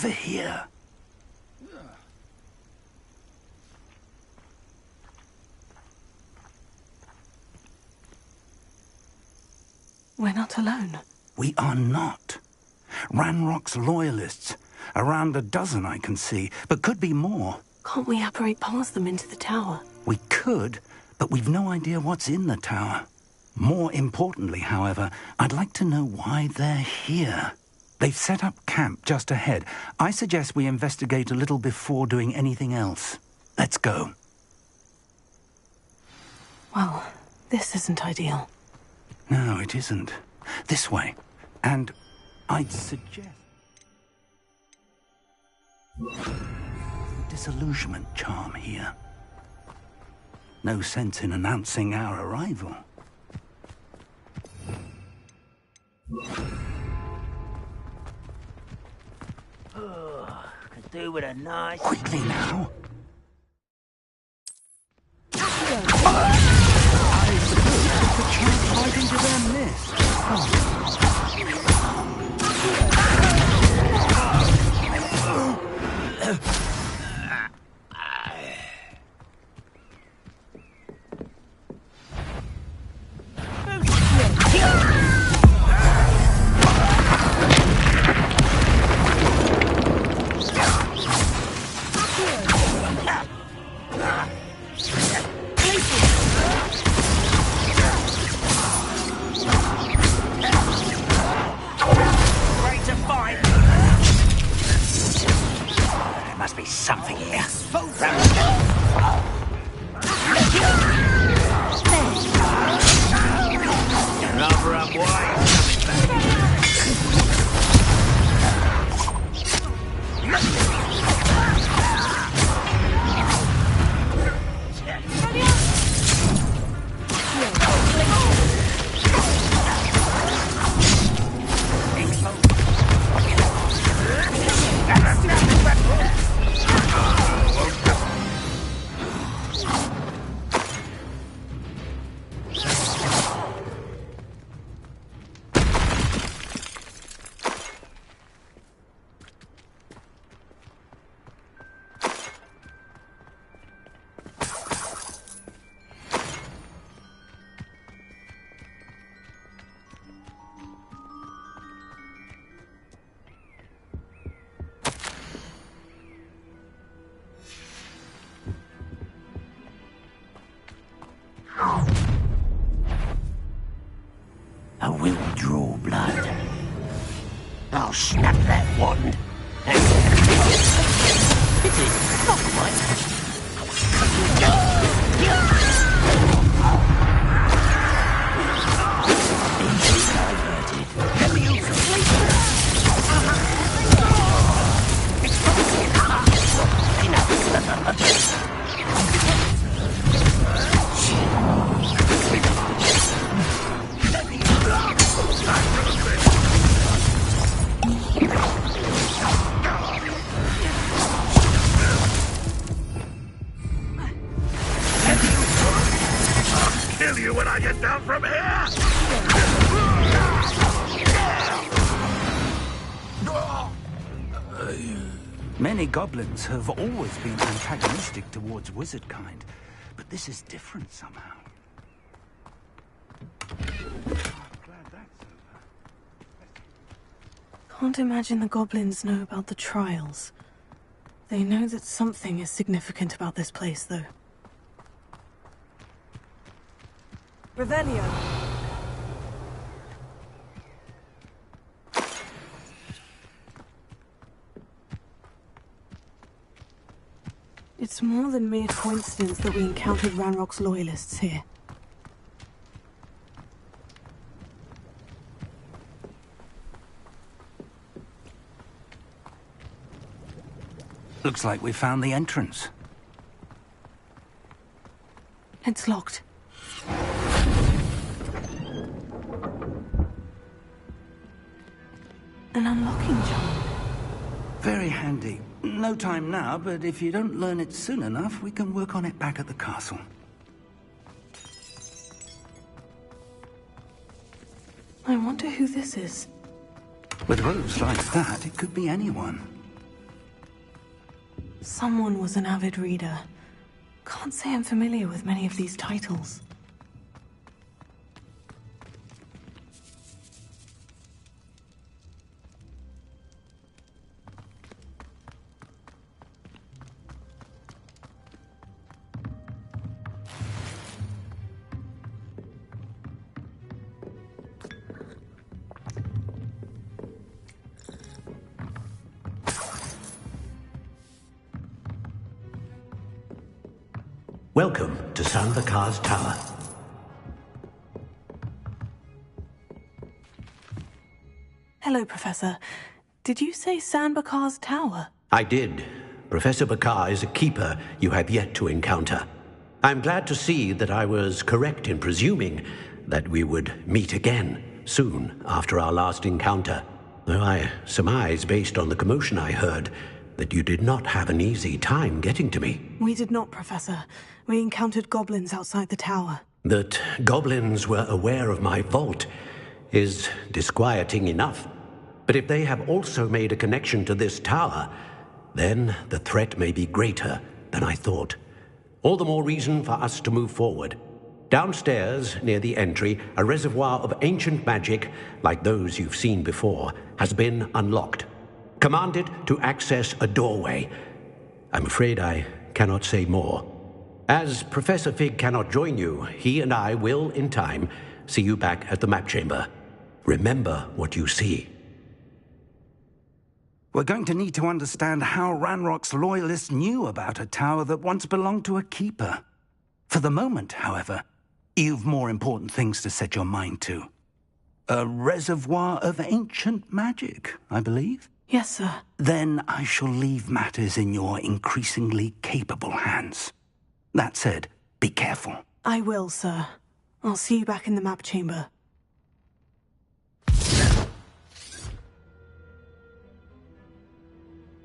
over here. We're not alone. We are not. Ranrock's loyalists. Around a dozen I can see, but could be more. Can't we apparate past them into the tower? We could, but we've no idea what's in the tower. More importantly, however, I'd like to know why they're here. They've set up camp just ahead. I suggest we investigate a little before doing anything else. Let's go. Well, this isn't ideal. No, it isn't. This way. And I'd suggest... disillusionment charm here. No sense in announcing our arrival. Could do with a nice... Quickly now. Right into their nest. I will draw blood. I'll snap that wand. It is not quite. Kill you when I get down from here! Many goblins have always been antagonistic towards wizard kind, but this is different somehow. Can't imagine the goblins know about the trials. They know that something is significant about this place, though. Revelio. It's more than mere coincidence that we encountered Ranrock's loyalists here. Looks like we found the entrance. It's locked. An unlocking charm. Very handy. No time now, but if you don't learn it soon enough, we can work on it back at the castle. I wonder who this is. With robes like that, it could be anyone. Someone was an avid reader. Can't say I'm familiar with many of these titles. Welcome to Sanvakar's Tower. Hello, Professor. Did you say Sanbakar's Tower? I did. Professor Bakar is a keeper you have yet to encounter. I'm glad to see that I was correct in presuming that we would meet again soon after our last encounter. Though I surmise, based on the commotion I heard, that you did not have an easy time getting to me. We did not, Professor. We encountered goblins outside the tower. That goblins were aware of my vault is disquieting enough. But if they have also made a connection to this tower, then the threat may be greater than I thought. All the more reason for us to move forward. Downstairs, near the entry, a reservoir of ancient magic, like those you've seen before, has been unlocked. Command it to access a doorway. I'm afraid I cannot say more. As Professor Fig cannot join you, he and I will, in time, see you back at the map chamber. Remember what you see. We're going to need to understand how Ranrock's loyalists knew about a tower that once belonged to a keeper. For the moment, however, you've more important things to set your mind to. A reservoir of ancient magic, I believe? Yes, sir. Then I shall leave matters in your increasingly capable hands. That said, be careful. I will, sir. I'll see you back in the map chamber.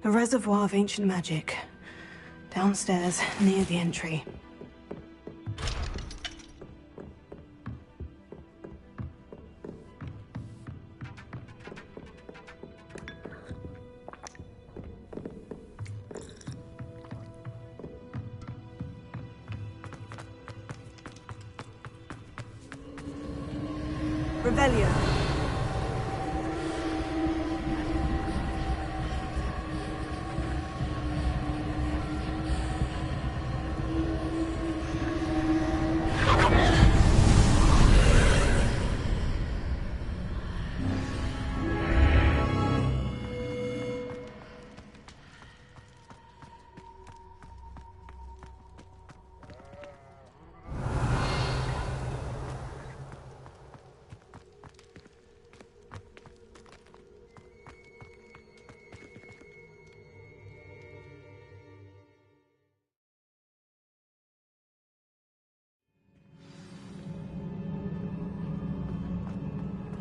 A reservoir of ancient magic. Downstairs, near the entry. Revelio.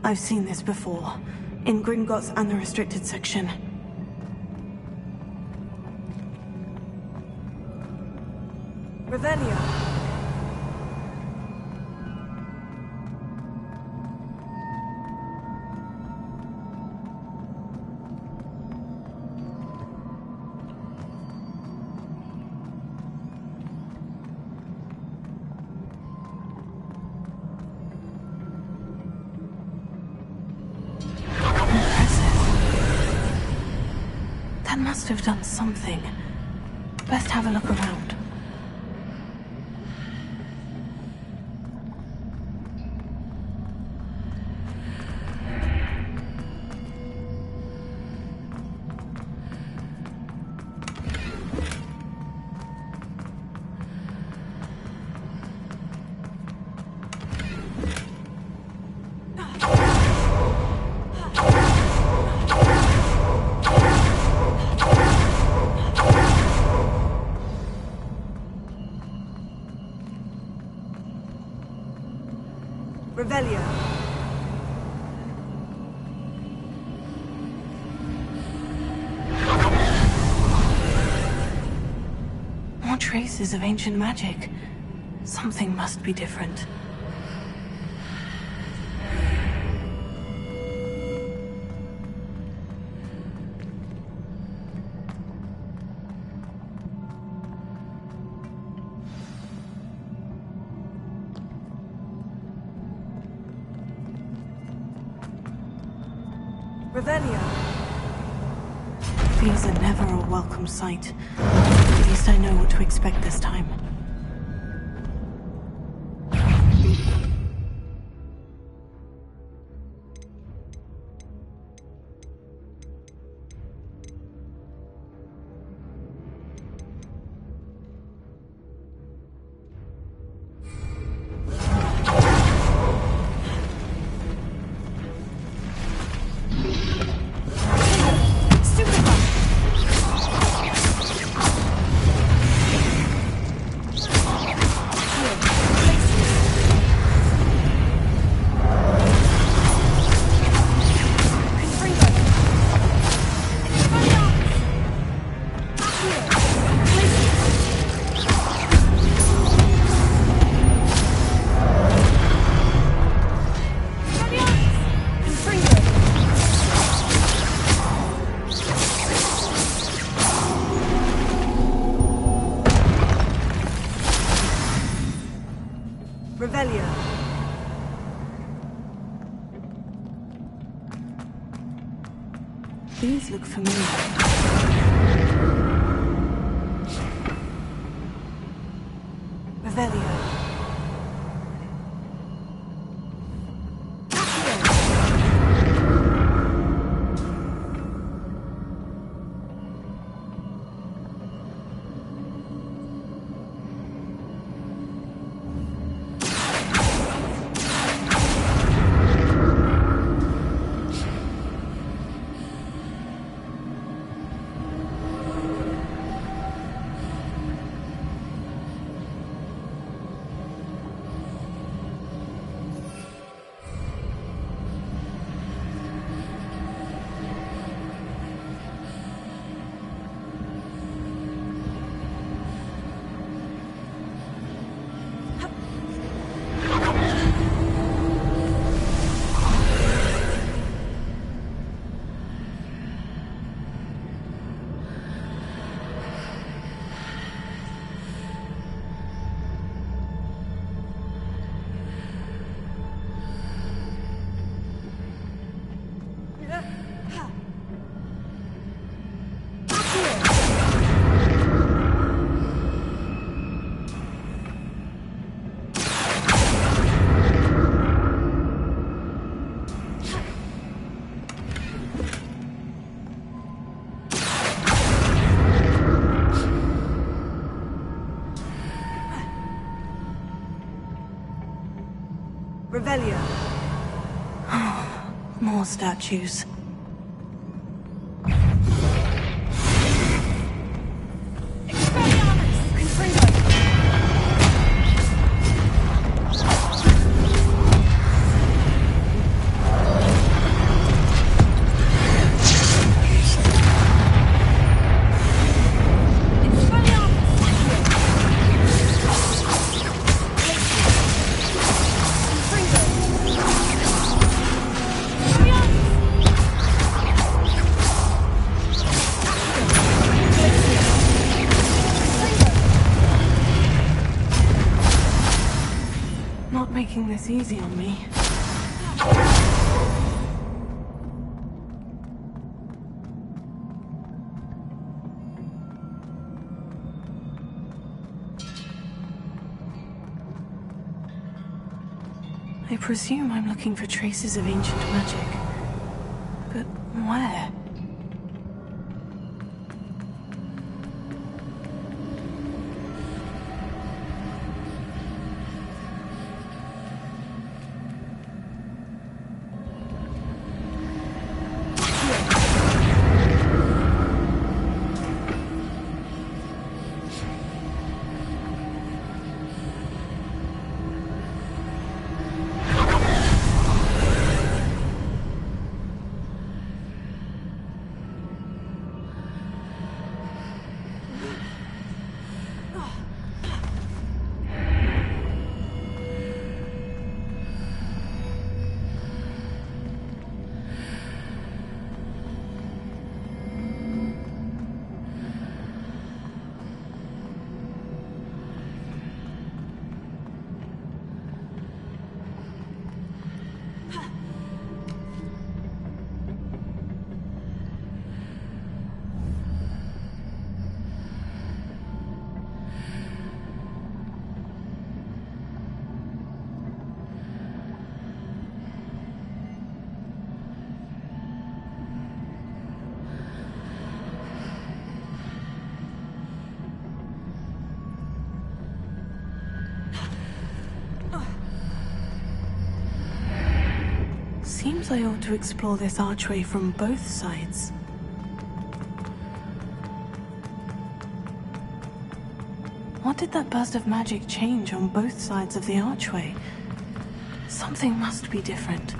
I've seen this before, in Gringotts and the restricted section. Revelio. That must have done something. Best have a look around. Revelio. More traces of ancient magic. Something must be different. Revelio. These are never a welcome sight. At least I know what to expect this time. Revelio. These look familiar. Revelio. Revelio. More statues. Not making this easy on me. I presume I'm looking for traces of ancient magic. But where? Perhaps I ought to explore this archway from both sides. What did that burst of magic change on both sides of the archway? Something must be different.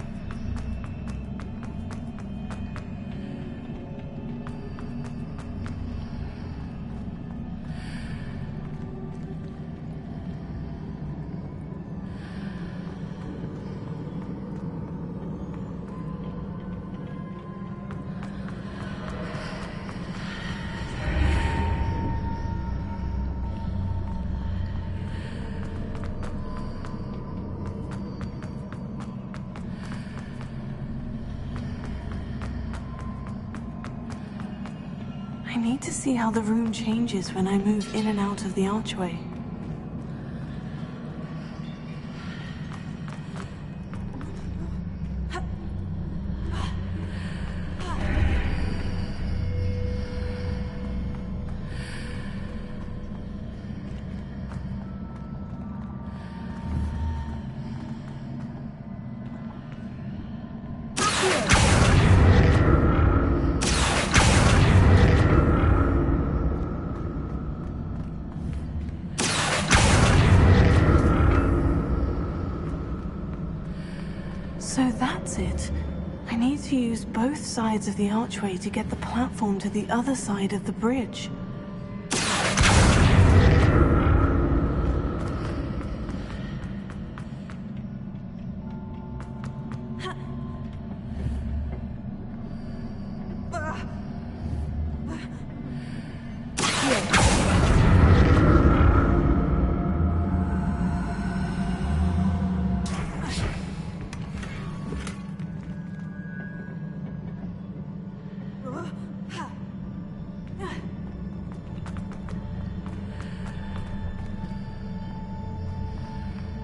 I need to see how the room changes when I move in and out of the archway. So that's it. I need to use both sides of the archway to get the platform to the other side of the bridge.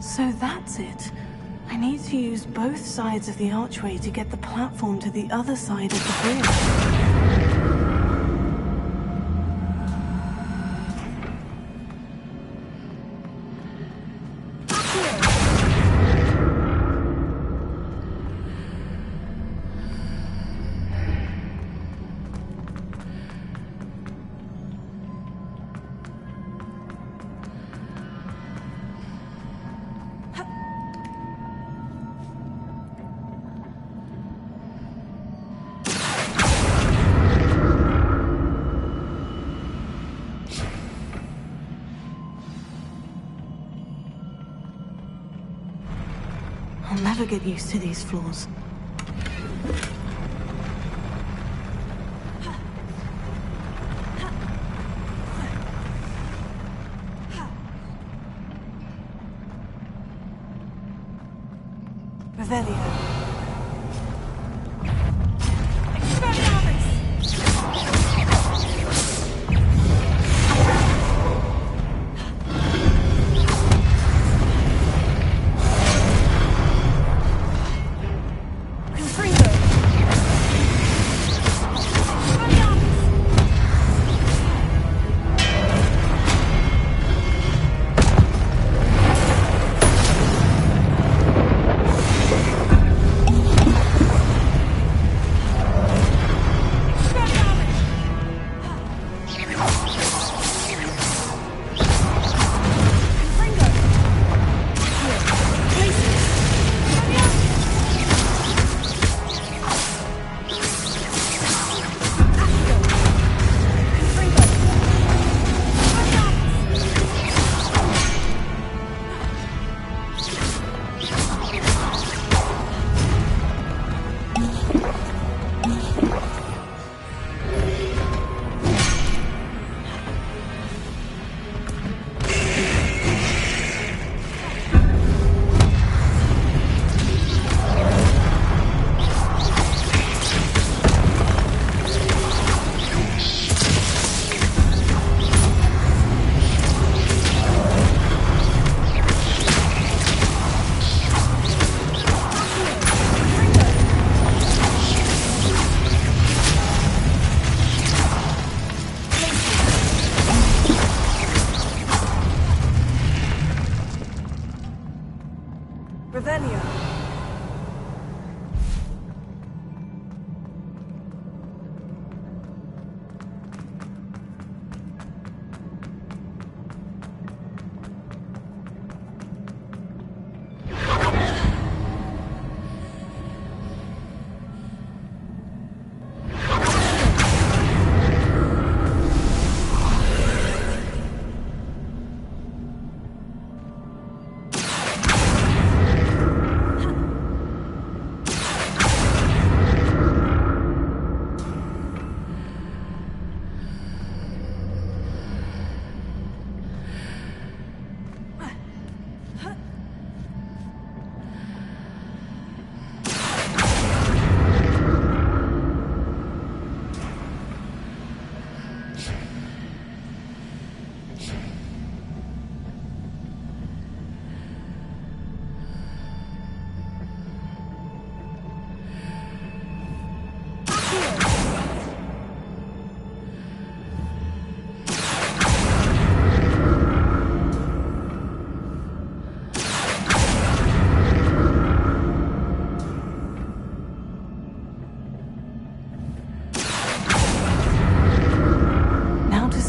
So that's it. I need to use both sides of the archway to get the platform to the other side of the bridge. I'll never get used to these floors. Revelio.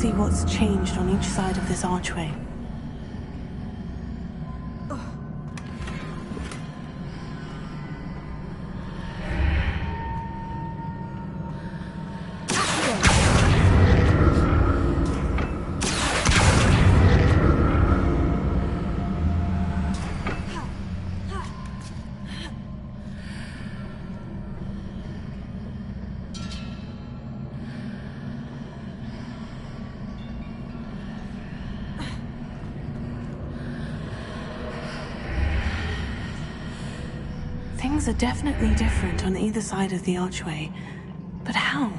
see what's changed on each side of this archway. Things are definitely different on either side of the archway. But how?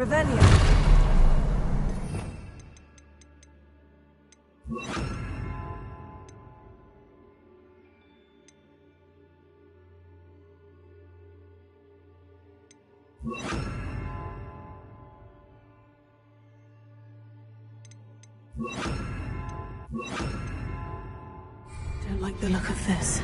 Revelio. Don't like the look of this.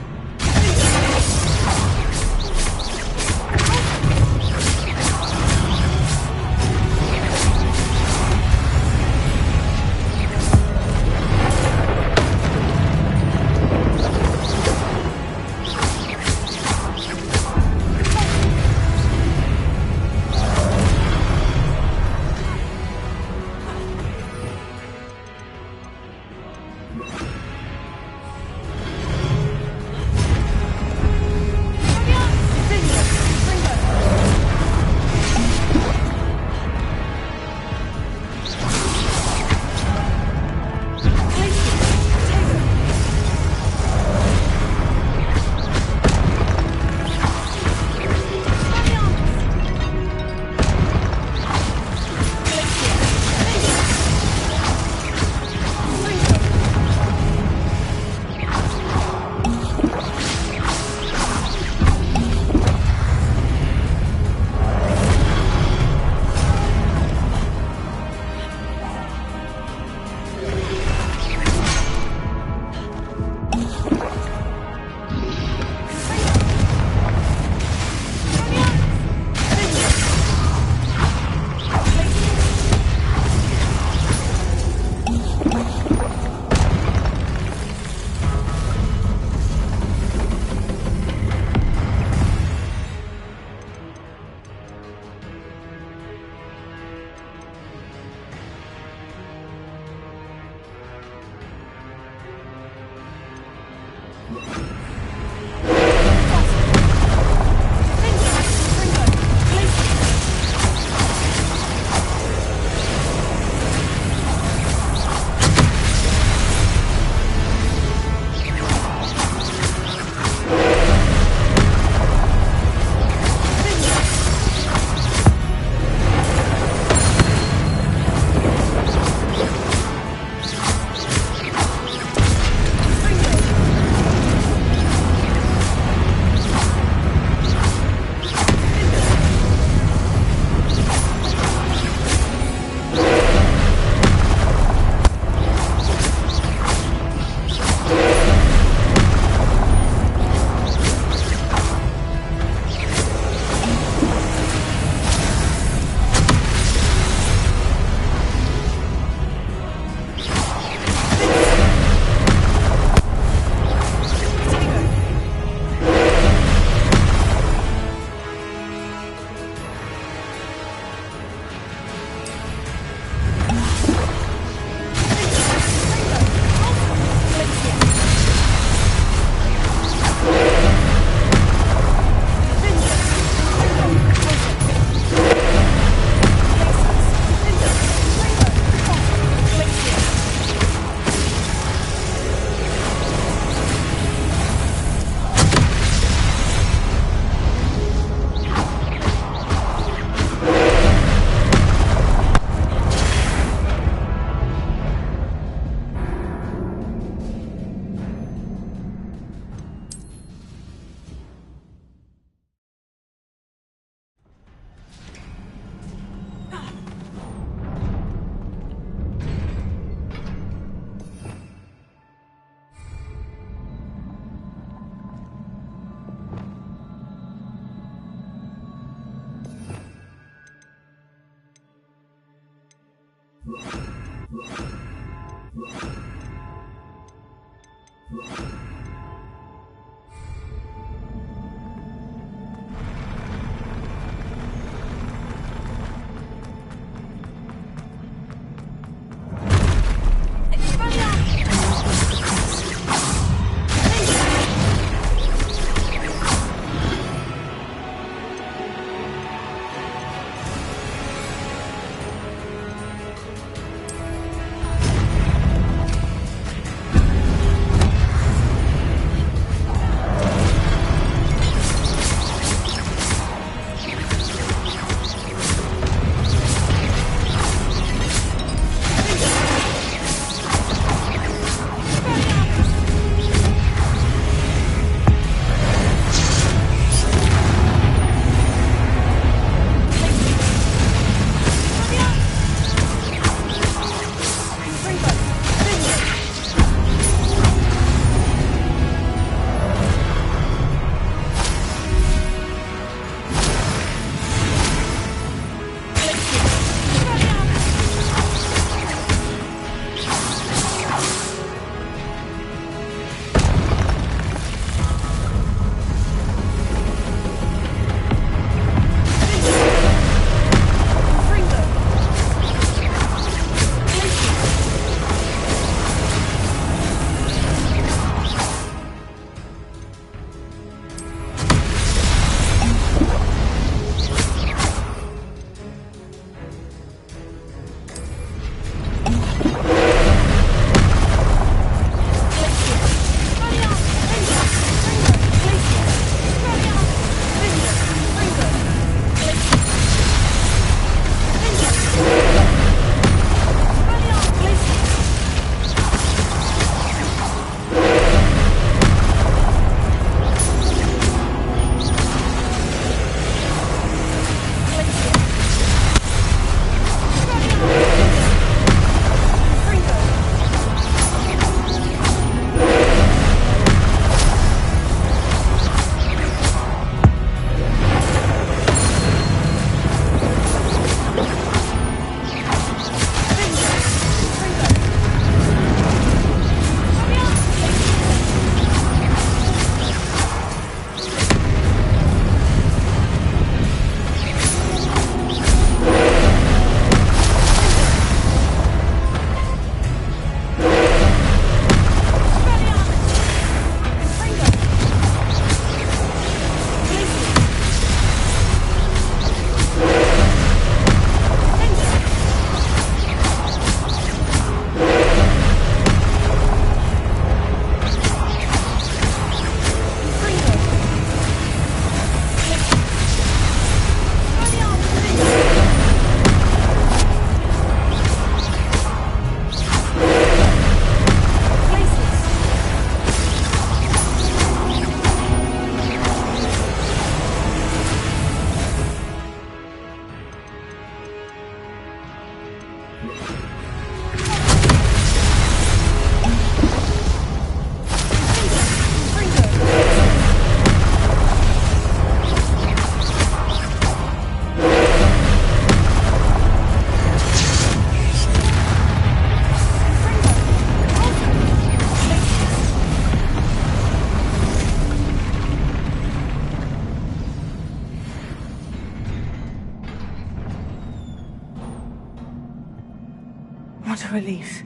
What a relief.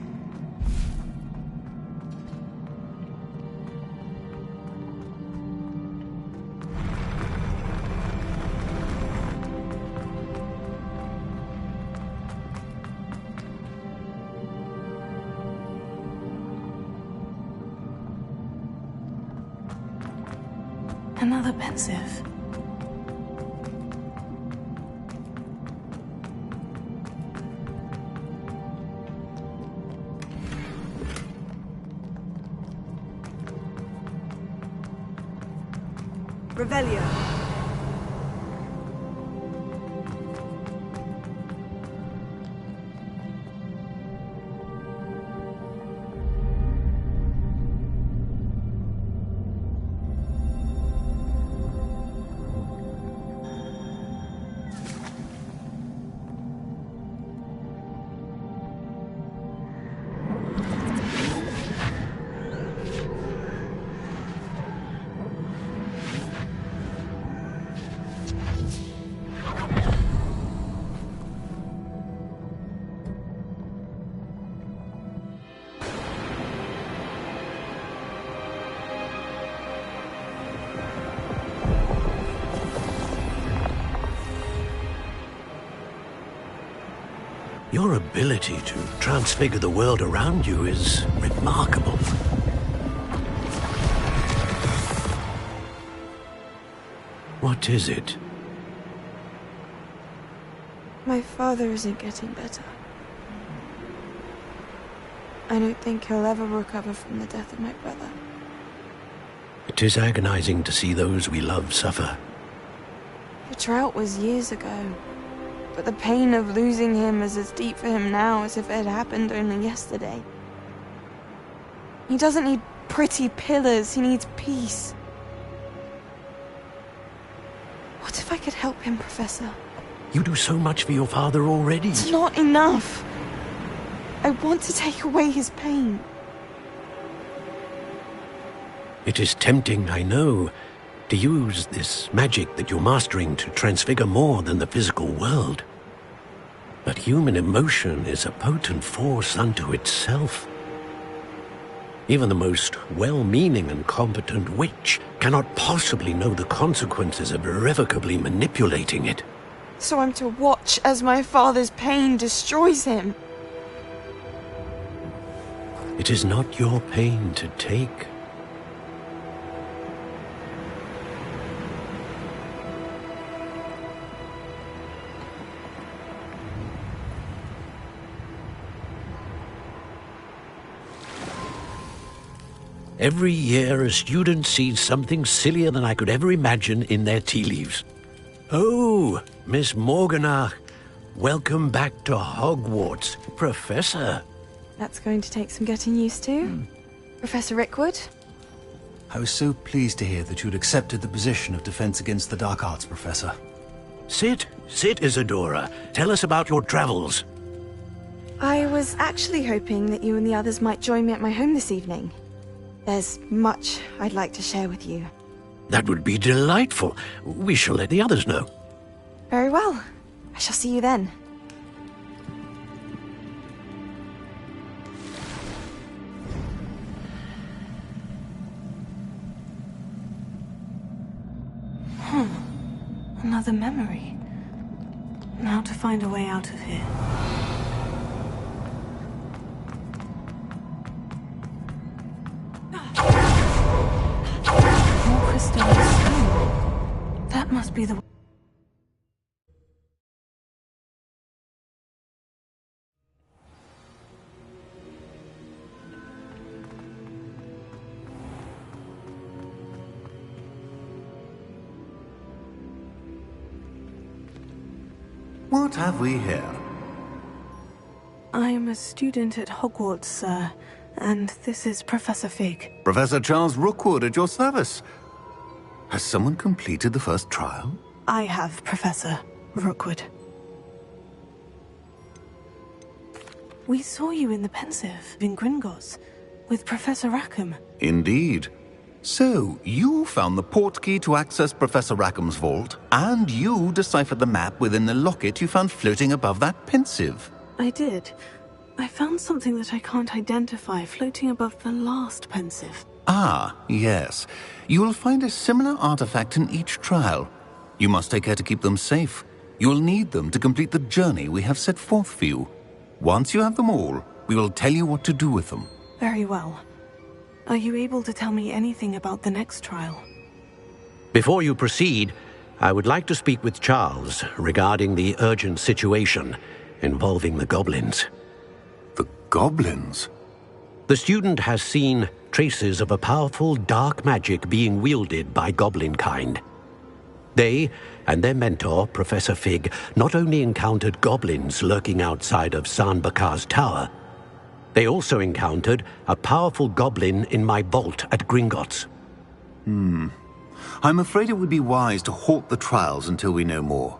Another pensive. Revelio. Your ability to transfigure the world around you is remarkable. What is it? My father isn't getting better. I don't think he'll ever recover from the death of my brother. It is agonizing to see those we love suffer. The drought was years ago, but the pain of losing him is as deep for him now as if it had happened only yesterday. He doesn't need pretty pillars, he needs peace. What if I could help him, Professor? You do so much for your father already. It's not enough. I want to take away his pain. It is tempting, I know, to use this magic that you're mastering to transfigure more than the physical world. But human emotion is a potent force unto itself. Even the most well-meaning and competent witch cannot possibly know the consequences of irrevocably manipulating it. So I'm to watch as my father's pain destroys him. It is not your pain to take. Every year, a student sees something sillier than I could ever imagine in their tea leaves. Oh, Miss Morganach, welcome back to Hogwarts, Professor. That's going to take some getting used to. Professor Rickwood? I was so pleased to hear that you'd accepted the position of Defense Against the Dark Arts, Professor. Sit, Isadora. Tell us about your travels. I was actually hoping that you and the others might join me at my home this evening. There's much I'd like to share with you. That would be delightful. We shall let the others know. Very well. I shall see you then. Another memory. Now to find a way out of here. More crystalline stone. That must be the... What have we here? I'm a student at Hogwarts, sir, and this is Professor Fig. Professor Charles Rookwood at your service. Has someone completed the first trial? I have, Professor Rookwood. We saw you in the Pensive in Gringotts with Professor Rackham. Indeed. So, you found the portkey to access Professor Rackham's vault, and you deciphered the map within the locket you found floating above that Pensive. I did. I found something that I can't identify floating above the last pensive. Ah, yes. You will find a similar artifact in each trial. You must take care to keep them safe. You will need them to complete the journey we have set forth for you. Once you have them all, we will tell you what to do with them. Very well. Are you able to tell me anything about the next trial? Before you proceed, I would like to speak with Charles regarding the urgent situation involving the goblins. The goblins? The student has seen traces of a powerful dark magic being wielded by goblin kind. They and their mentor, Professor Fig, not only encountered goblins lurking outside of San Bakar's tower, they also encountered a powerful goblin in my vault at Gringotts. I'm afraid it would be wise to halt the trials until we know more.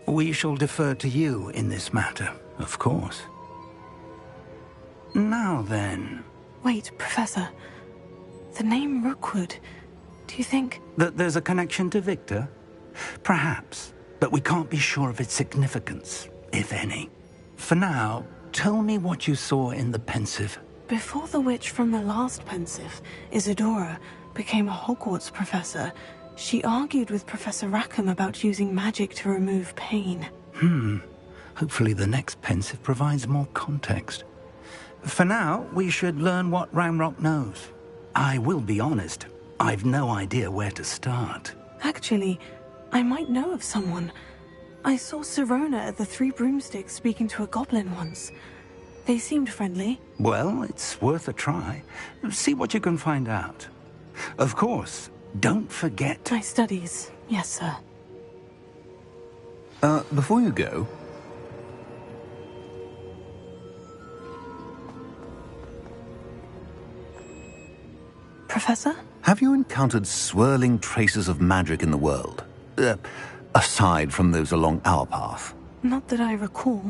We shall defer to you in this matter, of course. Now then... Wait, Professor. The name Rookwood. Do you think... That there's a connection to Victor? Perhaps, but we can't be sure of its significance, if any. For now, tell me what you saw in the pensive. Before the witch from the last pensive, Isadora, became a Hogwarts professor, she argued with Professor Rackham about using magic to remove pain. Hopefully the next pensive provides more context. For now, we should learn what Ramrock knows. I will be honest, I've no idea where to start. Actually, I might know of someone. I saw Sirona at the Three Broomsticks speaking to a goblin once. They seemed friendly. Well, it's worth a try. See what you can find out. Of course, don't forget... My studies, yes, sir. Before you go... Professor? Have you encountered swirling traces of magic in the world? Aside from those along our path? Not that I recall.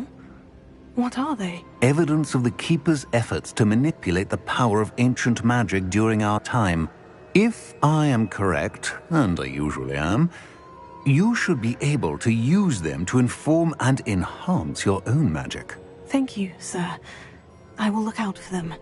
What are they? Evidence of the Keeper's efforts to manipulate the power of ancient magic during our time. If I am correct, and I usually am, you should be able to use them to inform and enhance your own magic. Thank you, sir. I will look out for them.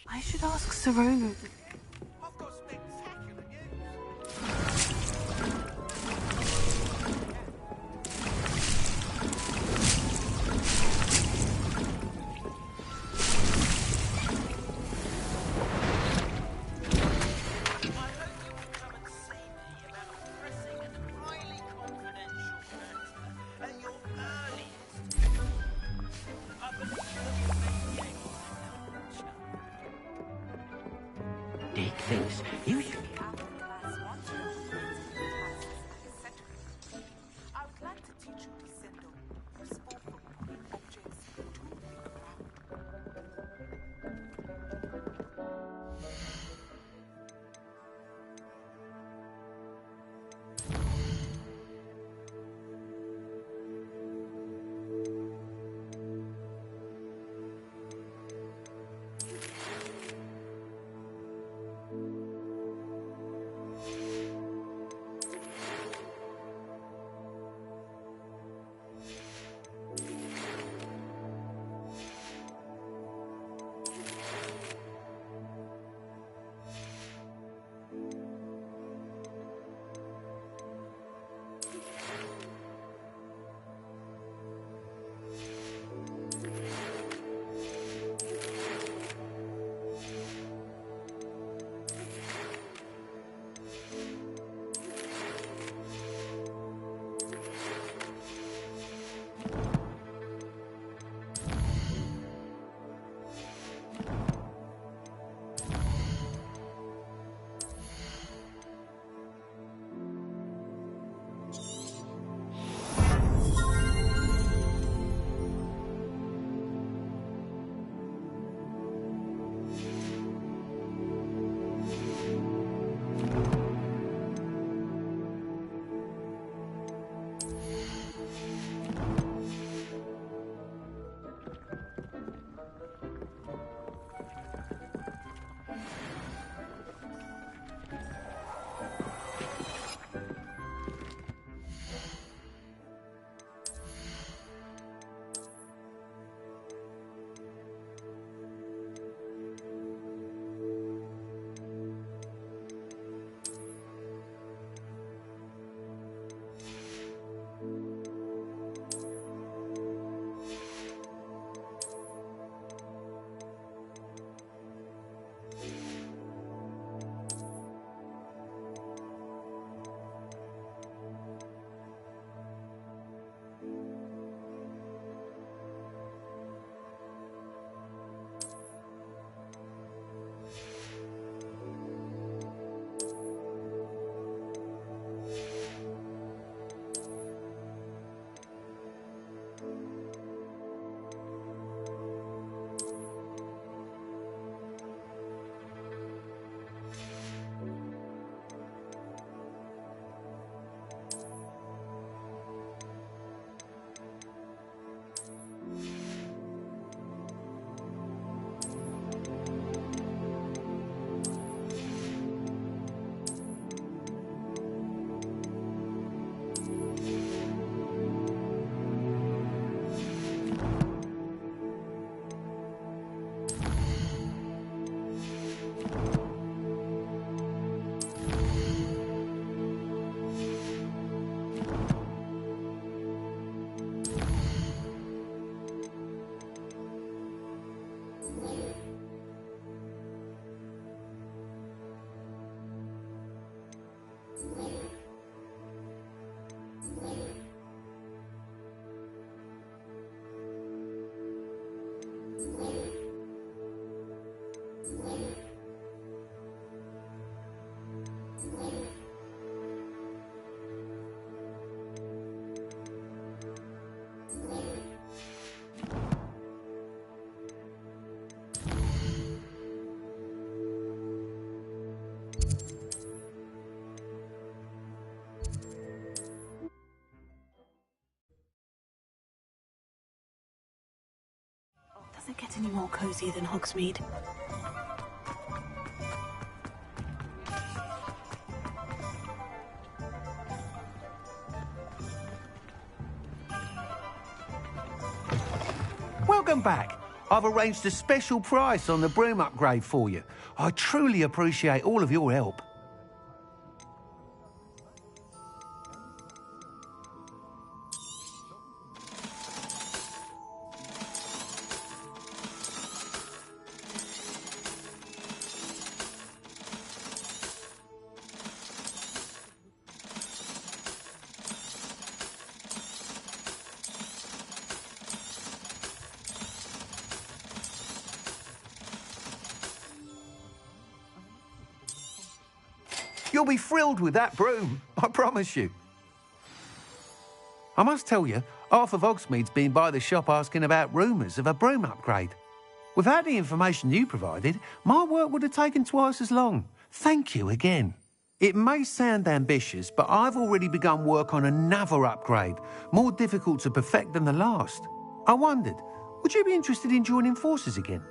I should ask Sirona. I've got spectacular news. Take things. Usually. I would like to teach you Descendo, responsible objects to the ground. Does it get any more cozy than Hogsmeade? Welcome back. I've arranged a special price on the broom upgrade for you. I truly appreciate all of your help. You'll be thrilled with that broom, I promise you. I must tell you, half of Hogsmeade's been by the shop asking about rumours of a broom upgrade. Without the information you provided, my work would have taken twice as long. Thank you again. It may sound ambitious, but I've already begun work on another upgrade, more difficult to perfect than the last. I wondered, would you be interested in joining forces again?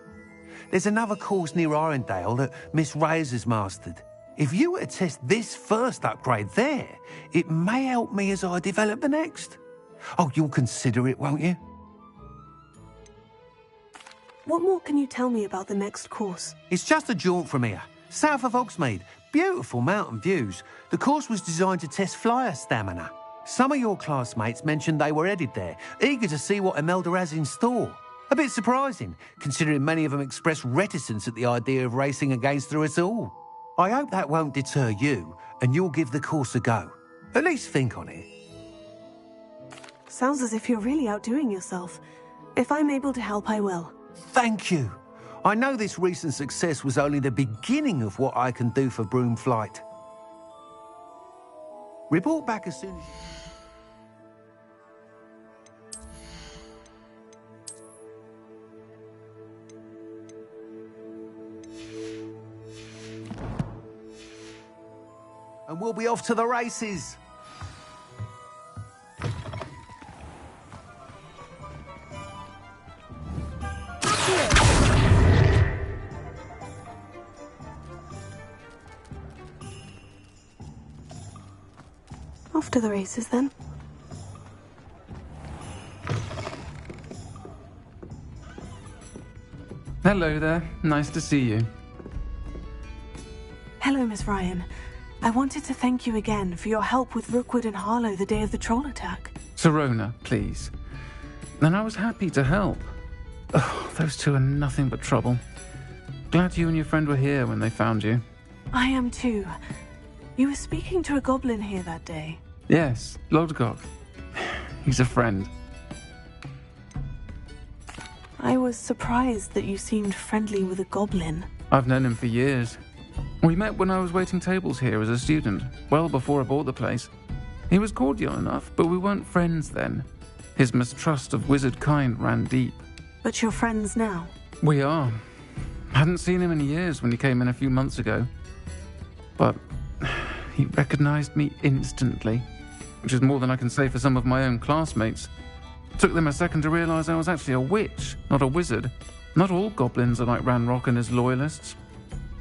There's another course near Arendelle that Miss Reyes has mastered. If you were to test this first upgrade there, it may help me as I develop the next. Oh, you'll consider it, won't you? What more can you tell me about the next course? It's just a jaunt from here, south of Hogsmeade. Beautiful mountain views. The course was designed to test flyer stamina. Some of your classmates mentioned they were headed there, eager to see what Imelda has in store. A bit surprising, considering many of them expressed reticence at the idea of racing against her at all. I hope that won't deter you, and you'll give the course a go. At least think on it. Sounds as if you're really outdoing yourself. If I'm able to help, I will. Thank you. I know this recent success was only the beginning of what I can do for broom flight. Report back as soon as... And we'll be off to the races. Off to the races, then. Hello there. Nice to see you. Hello, Miss Ryan. I wanted to thank you again for your help with Rookwood and Harlow the day of the troll attack. Serona, please. And I was happy to help. Oh, those two are nothing but trouble. Glad you and your friend were here when they found you. I am too. You were speaking to a goblin here that day. Yes, Lodgok. He's a friend. I was surprised that you seemed friendly with a goblin. I've known him for years. We met when I was waiting tables here as a student, well before I bought the place. He was cordial enough, but we weren't friends then. His mistrust of wizard kind ran deep. But you're friends now? We are. Hadn't seen him in years when he came in a few months ago. But he recognized me instantly, which is more than I can say for some of my own classmates. It took them a second to realize I was actually a witch, not a wizard. Not all goblins are like Ranrock and his loyalists.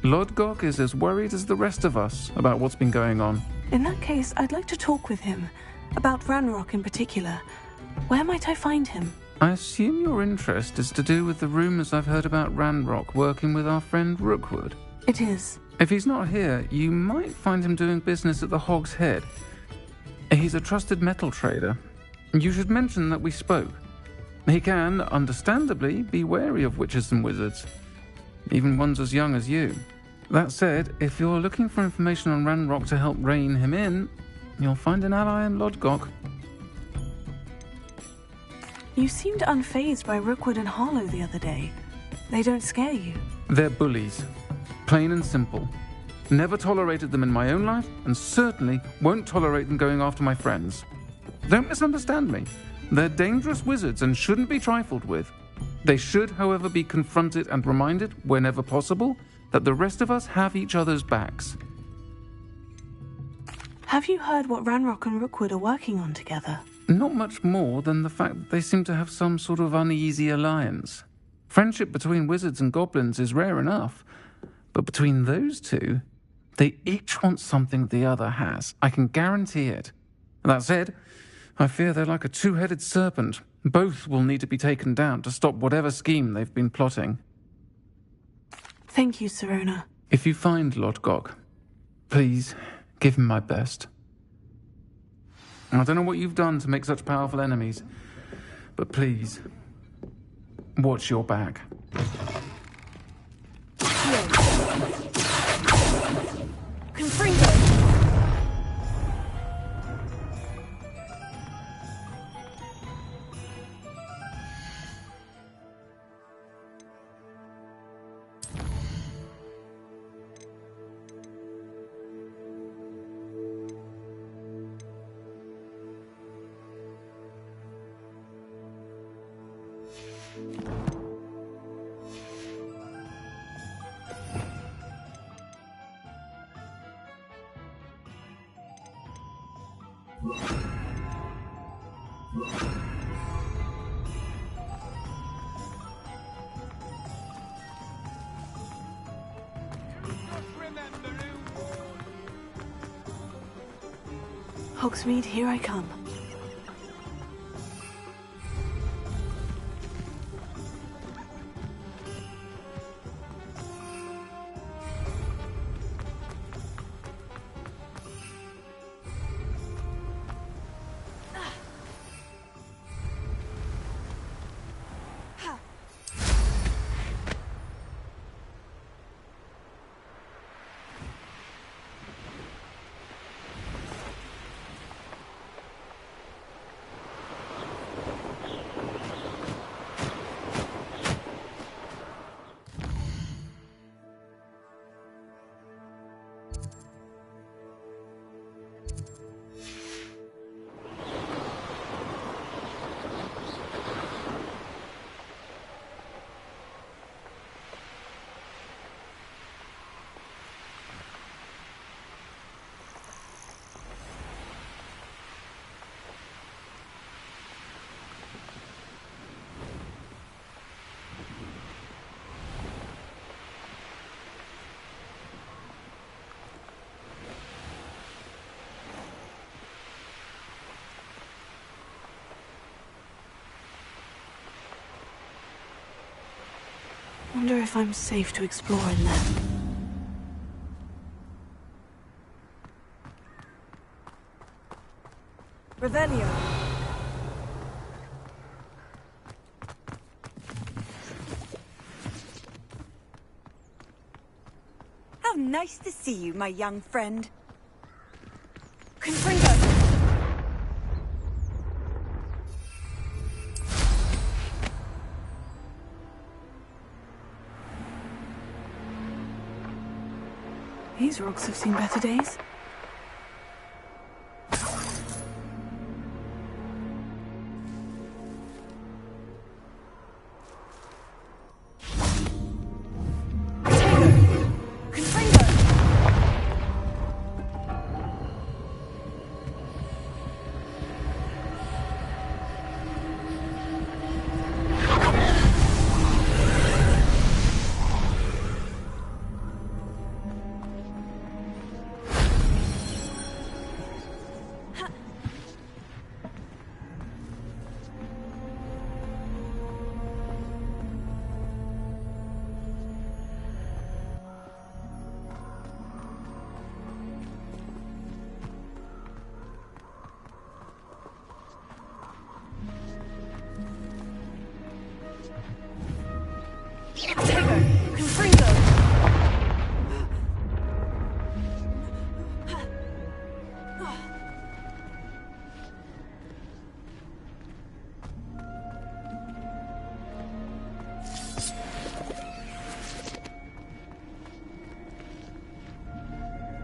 Lodgok is as worried as the rest of us about what's been going on. In that case, I'd like to talk with him. About Ranrock in particular. Where might I find him? I assume your interest is to do with the rumors I've heard about Ranrock working with our friend Rookwood. It is. If he's not here, you might find him doing business at the Hog's Head. He's a trusted metal trader. You should mention that we spoke. He can, understandably, be wary of witches and wizards, even ones as young as you. That said, if you're looking for information on Ranrock to help rein him in, you'll find an ally in Lodgok. You seemed unfazed by Rookwood and Harlow the other day. They don't scare you? They're bullies. Plain and simple. Never tolerated them in my own life, and certainly won't tolerate them going after my friends. Don't misunderstand me. They're dangerous wizards and shouldn't be trifled with. They should, however, be confronted and reminded, whenever possible, that the rest of us have each other's backs. Have you heard what Ranrock and Rookwood are working on together? Not much more than the fact that they seem to have some sort of uneasy alliance. Friendship between wizards and goblins is rare enough, but between those two, they each want something the other has. I can guarantee it. That said, I fear they're like a two-headed serpent. Both will need to be taken down to stop whatever scheme they've been plotting. Thank you, Sirona. If you find Lodgok, please give him my best. I don't know what you've done to make such powerful enemies, but please, watch your back. Confringo! Hogsmeade, here I come. Wonder if I'm safe to explore in there. Revelio. How nice to see you, my young friend. Confringo. These rocks have seen better days.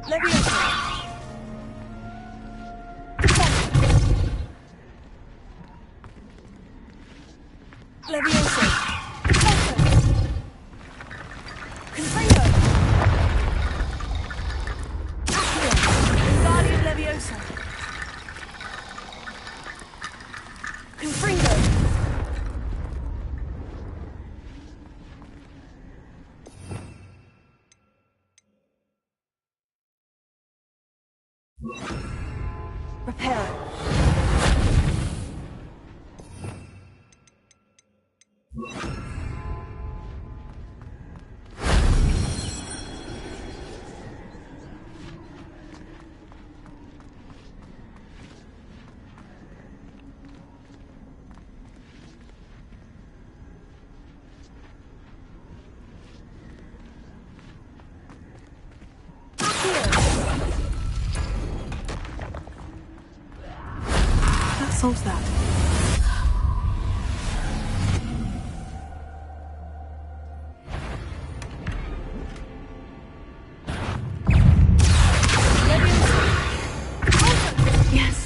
Leviosa! Leviosa! Confringo! Accio! Wingardium Leviosa! Confringo! Repair it. That solves that. Yes.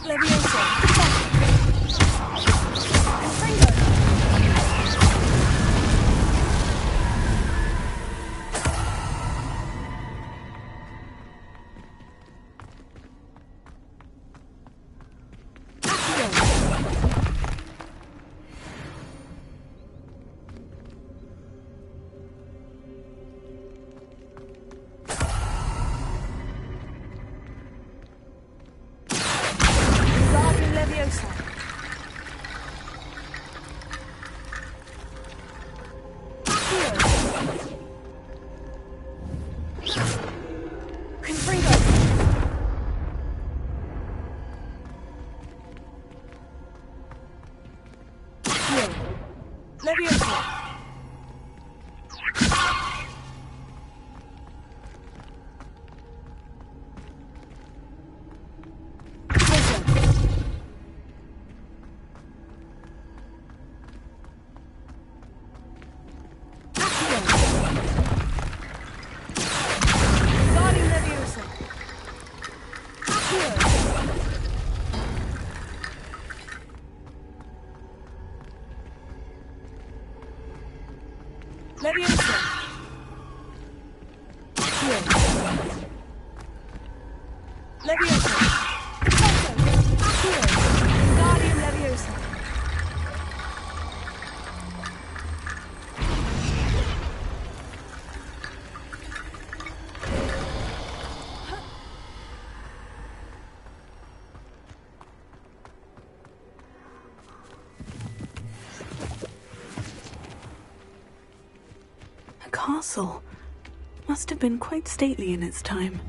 Leviosa! Confringo! Wingardium Leviosa! Confringo! Leviosa! Wingardium Leviosa! Leviosa! Leviosa! Wingardium Leviosa! A castle. Must have been quite stately in its time.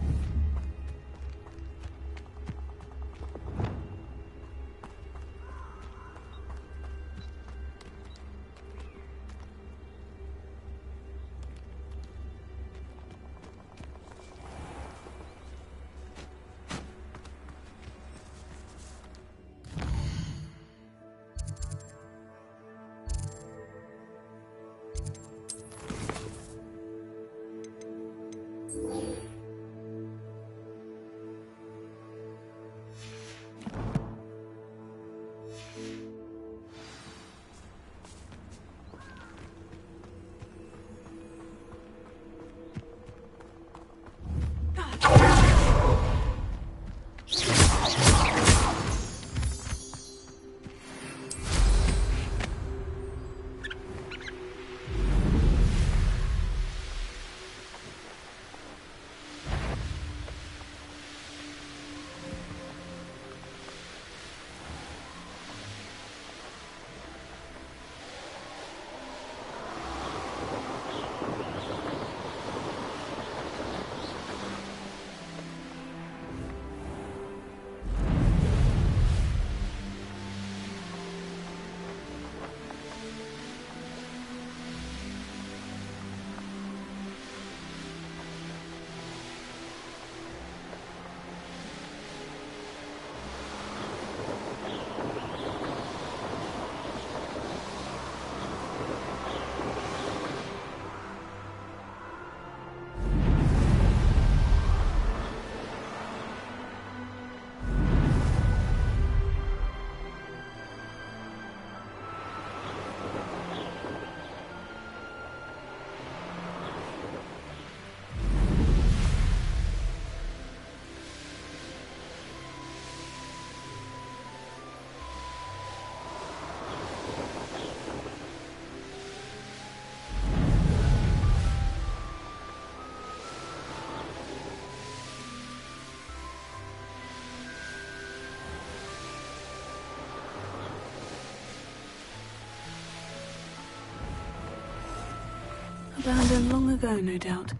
Abandoned long ago, no doubt.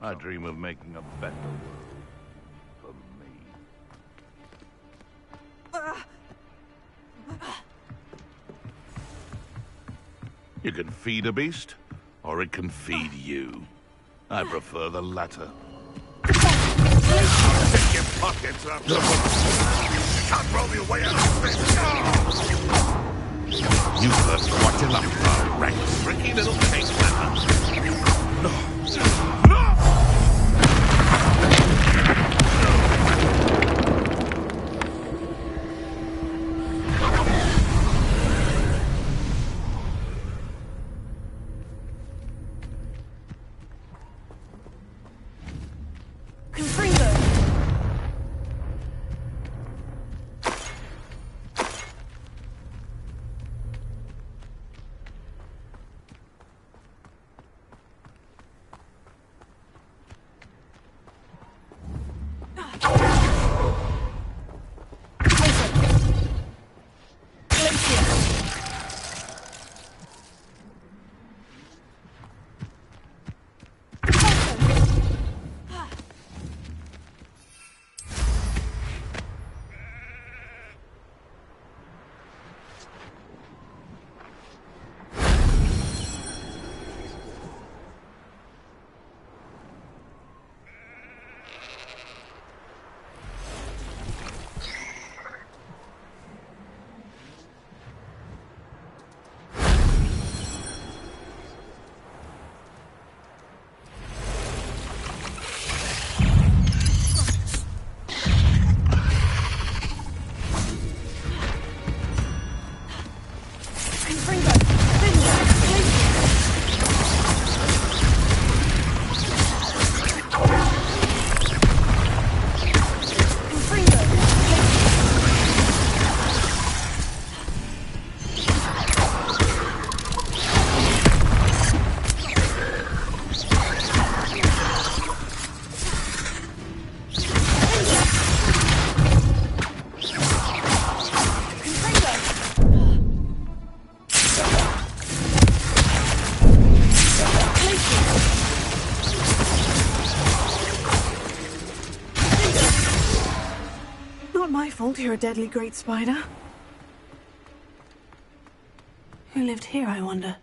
I dream of making a better world for me. You can feed a beast, or it can feed you. I prefer the latter. Pick your pockets up. You can't roll your way out of this. You've heard quite enough, rank tricky little cake batter. No. You're a deadly great spider. Who lived here, I wonder?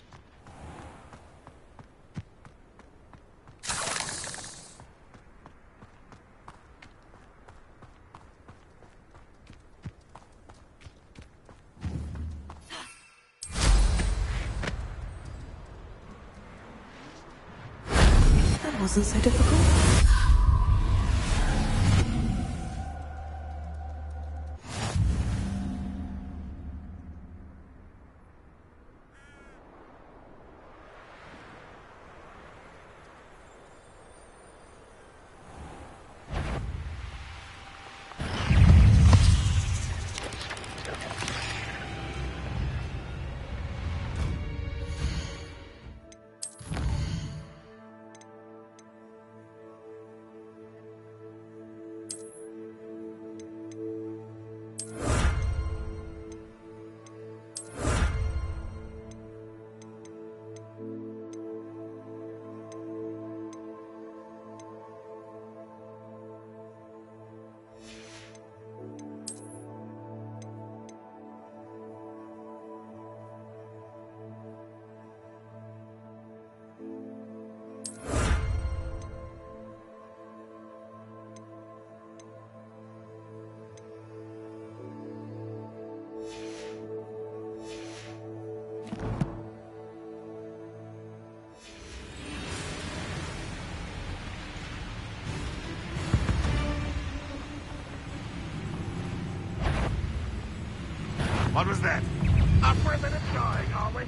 That wasn't so difficult. What was that? Up for a minute dying, are we?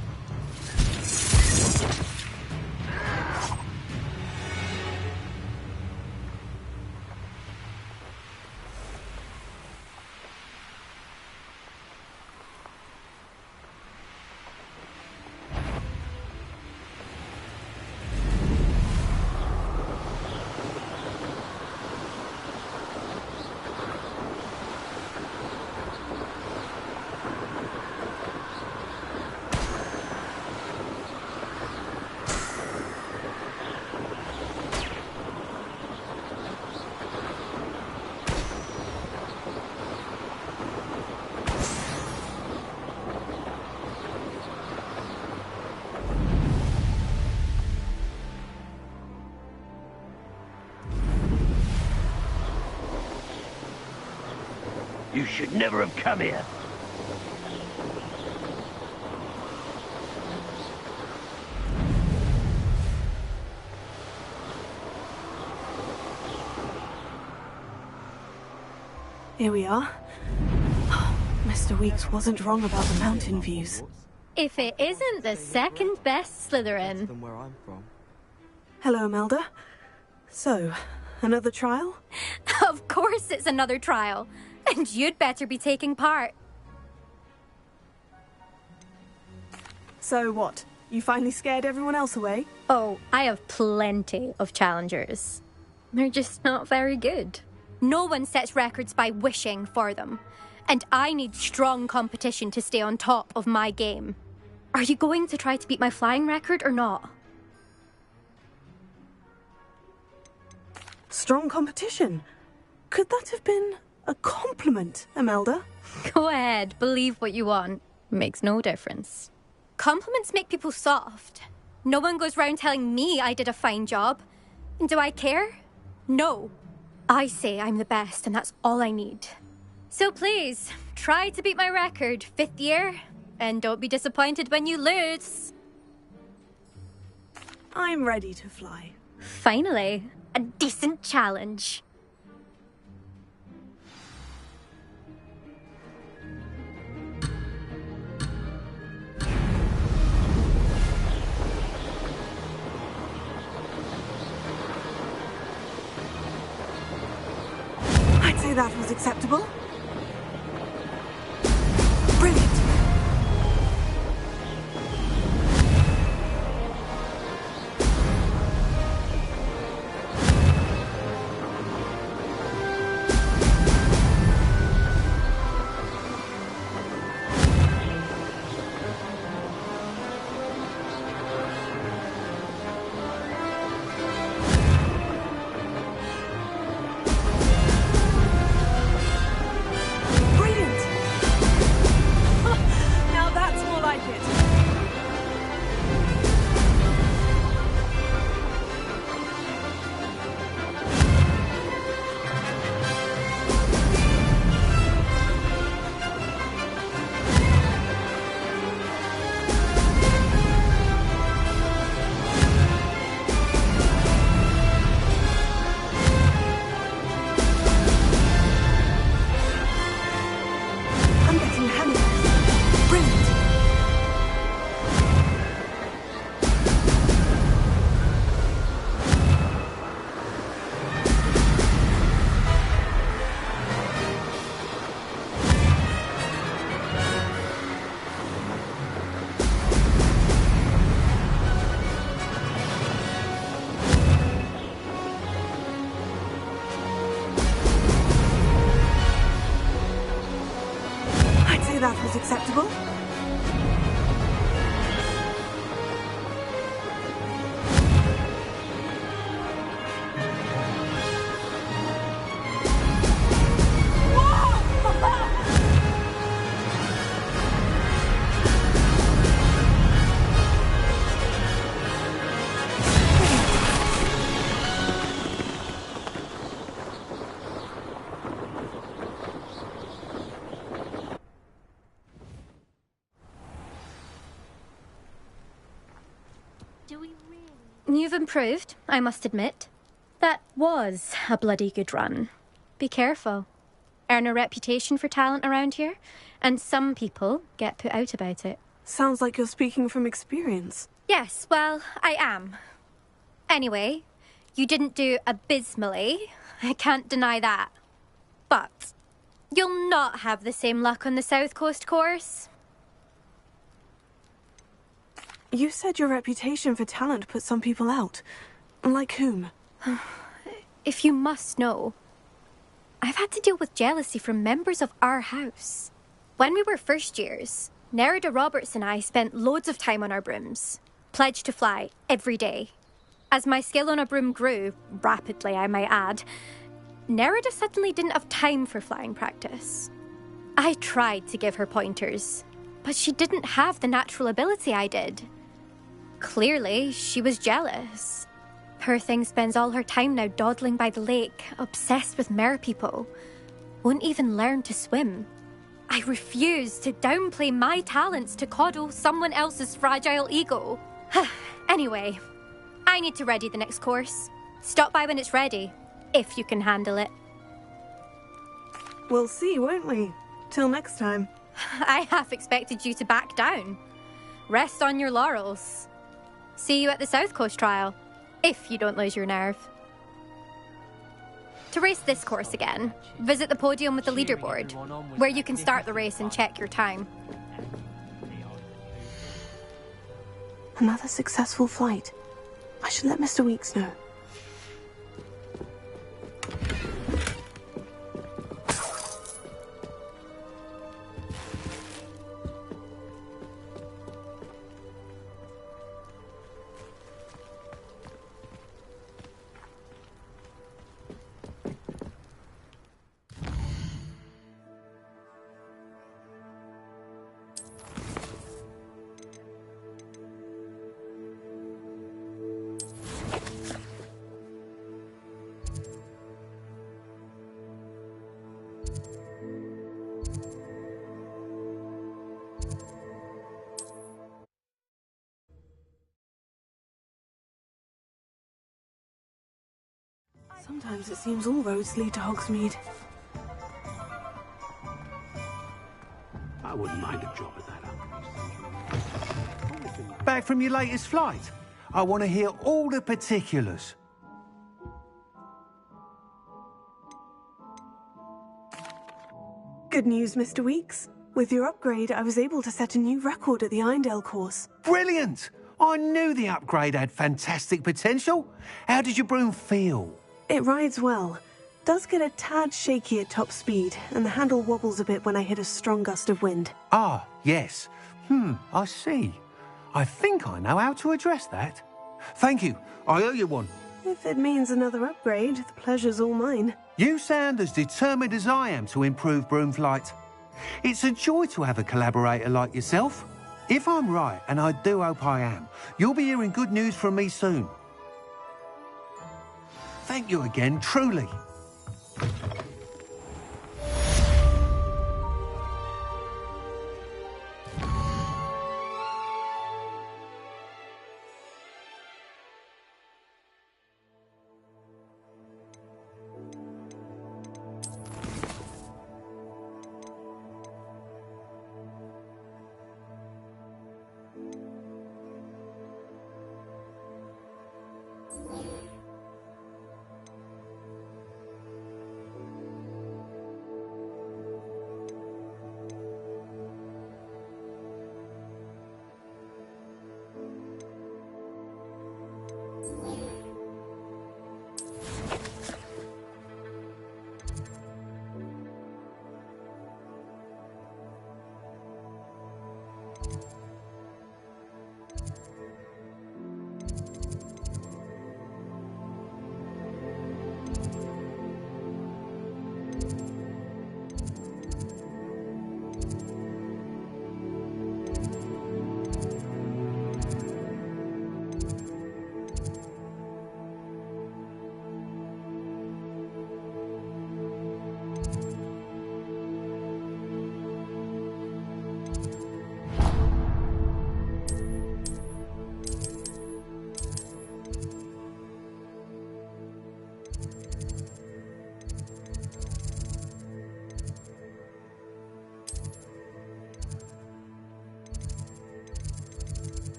You should never have come here. Here we are. Mr. Weeks wasn't wrong about the mountain views. If it isn't the second best Slytherin. Where I'm from. Hello, Imelda. So, another trial? Of course it's another trial. And you'd better be taking part. So what? You finally scared everyone else away? Oh, I have plenty of challengers. They're just not very good. No one sets records by wishing for them. And I need strong competition to stay on top of my game. Are you going to try to beat my flying record or not? Strong competition? Could that have been a compliment, Imelda? Go ahead, believe what you want. Makes no difference. Compliments make people soft. No one goes round telling me I did a fine job. And do I care? No. I say I'm the best, and that's all I need. So please, try to beat my record, 5th year, and don't be disappointed when you lose. I'm ready to fly. Finally, a decent challenge. I'd say that was acceptable. Brilliant. That was acceptable. You've improved, I must admit. That was a bloody good run. Be careful. Earn a reputation for talent around here, and some people get put out about it. Sounds like you're speaking from experience. Yes, well, I am. Anyway, you didn't do abysmally. I can't deny that. But you'll not have the same luck on the South Coast course. You said your reputation for talent put some people out. Like whom? If you must know, I've had to deal with jealousy from members of our house. When we were first years, Nerida Roberts and I spent loads of time on our brooms, pledged to fly every day. As my skill on a broom grew, rapidly I might add, Nerida suddenly didn't have time for flying practice. I tried to give her pointers, but she didn't have the natural ability I did. Clearly, she was jealous. Poor thing spends all her time now dawdling by the lake, obsessed with mer people. won't even learn to swim. I refuse to downplay my talents to coddle someone else's fragile ego. Anyway, I need to ready the next course. Stop by when it's ready, if you can handle it. We'll see, won't we? Till next time. I half expected you to back down. Rest on your laurels. See you at the South Coast trial, if you don't lose your nerve. To race this course again, visit the podium with the leaderboard, where you can start the race and check your time. Another successful flight. I should let Mr. Weeks know. Sometimes it seems all roads lead to Hogsmeade. I wouldn't mind a job at that. Back from your latest flight? I want to hear all the particulars. Good news, Mr. Weeks. With your upgrade, I was able to set a new record at the Irondale course. Brilliant! I knew the upgrade had fantastic potential. How did your broom feel? It rides well. Does get a tad shaky at top speed, and the handle wobbles a bit when I hit a strong gust of wind. Ah, yes. I see. I think I know how to address that. Thank you. I owe you one. If it means another upgrade, the pleasure's all mine. You sound as determined as I am to improve broom flight. It's a joy to have a collaborator like yourself. If I'm right, and I do hope I am, you'll be hearing good news from me soon. Thank you again, truly.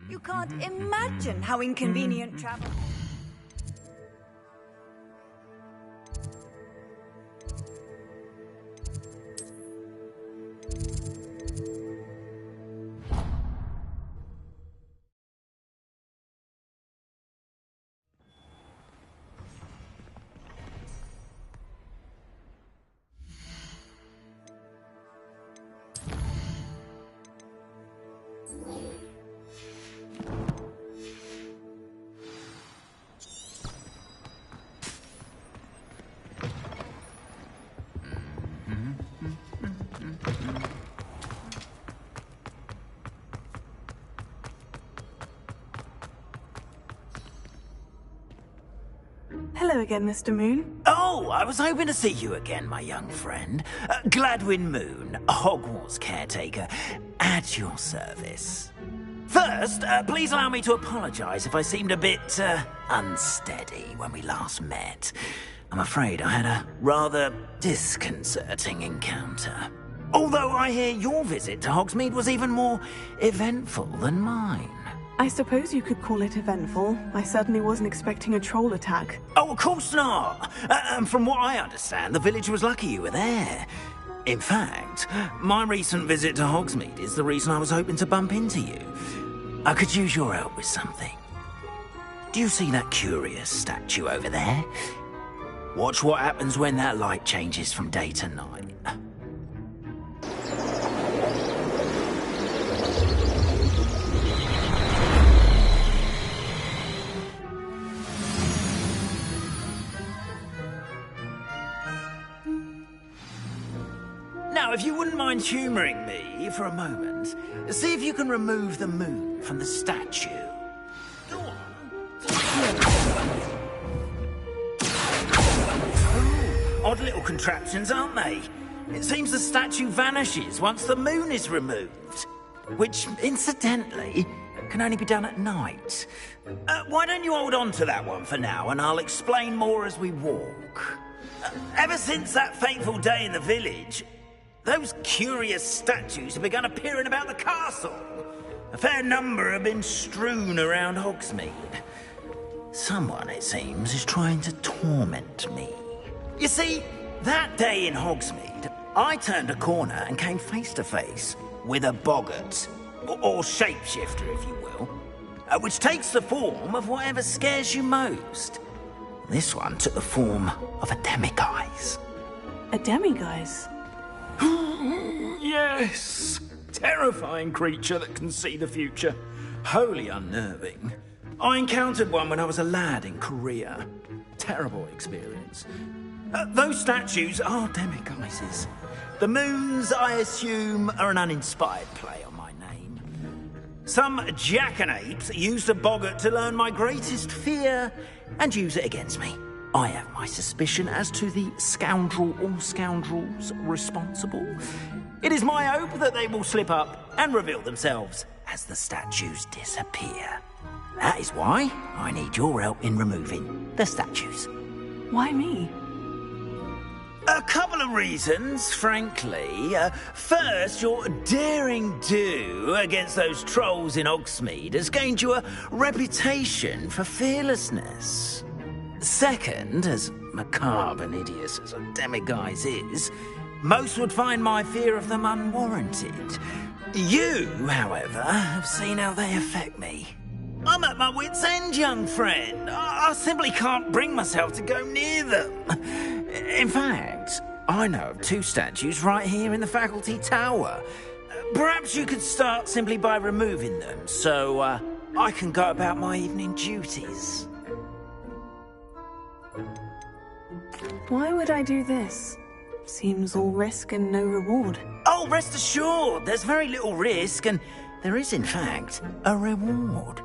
You can't imagine how inconvenient travel... Hello again, Mr. Moon. Oh, I was hoping to see you again, my young friend. Gladwin Moon, Hogwarts caretaker, at your service. First, please allow me to apologise if I seemed a bit, unsteady when we last met. I'm afraid I had a rather disconcerting encounter. Although I hear your visit to Hogsmeade was even more eventful than mine. I suppose you could call it eventful. I certainly wasn't expecting a troll attack. Oh, of course not. And from what I understand, the village was lucky you were there. In fact, my recent visit to Hogsmeade is the reason I was hoping to bump into you. I could use your help with something. Do you see that curious statue over there? Watch what happens when that light changes from day to night. Now, if you wouldn't mind humouring me for a moment, see if you can remove the moon from the statue. Go on. Oh, odd little contraptions, aren't they? It seems the statue vanishes once the moon is removed. Which, incidentally, can only be done at night. Why don't you hold on to that one for now, and I'll explain more as we walk. Ever since that fateful day in the village, those curious statues have begun appearing about the castle. A fair number have been strewn around Hogsmeade. Someone, it seems, is trying to torment me. You see, that day in Hogsmeade, I turned a corner and came face to face with a boggart, or shapeshifter, if you will, which takes the form of whatever scares you most. This one took the form of a demiguise. A demiguise? Yes! Terrifying creature that can see the future. Wholly unnerving. I encountered one when I was a lad in Korea. Terrible experience. Those statues are demiguises. The moons, I assume, are an uninspired play on my name. Some jackanapes used a boggart to learn my greatest fear and use it against me. I have my suspicion as to the scoundrel or scoundrels responsible. It is my hope that they will slip up and reveal themselves as the statues disappear. That is why I need your help in removing the statues. Why me? A couple of reasons, frankly. First, your daring do against those trolls in Hogsmeade has gained you a reputation for fearlessness. Second, as macabre and hideous as a demiguise is, most would find my fear of them unwarranted. You, however, have seen how they affect me. I'm at my wit's end, young friend. I simply can't bring myself to go near them. In fact, I know of two statues right here in the faculty tower. Perhaps you could start simply by removing them, so I can go about my evening duties. Why would I do this? Seems all risk and no reward. Oh, rest assured, there's very little risk, and there is, in fact, a reward.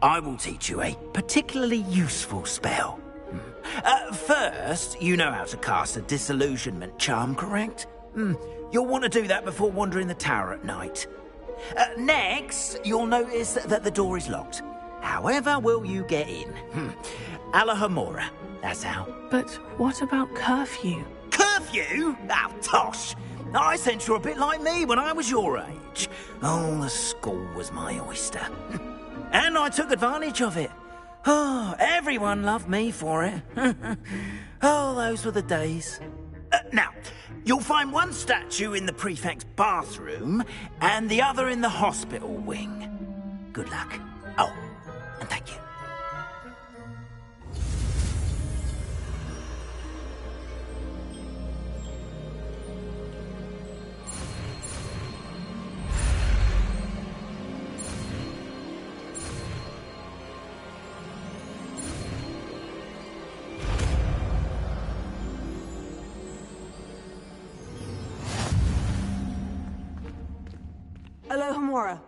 I will teach you a particularly useful spell. First, you know how to cast a disillusionment charm, correct? You'll want to do that before wandering the tower at night. Next, you'll notice that the door is locked. However will you get in? Alahomora, that's how. But what about curfew? Curfew? Oh, tosh! I sense you're a bit like me when I was your age. Oh, the school was my oyster. And I took advantage of it. Oh, everyone loved me for it. Oh, those were the days. Now, you'll find one statue in the prefect's bathroom and the other in the hospital wing. Good luck. Oh, and thank you. Alohomora.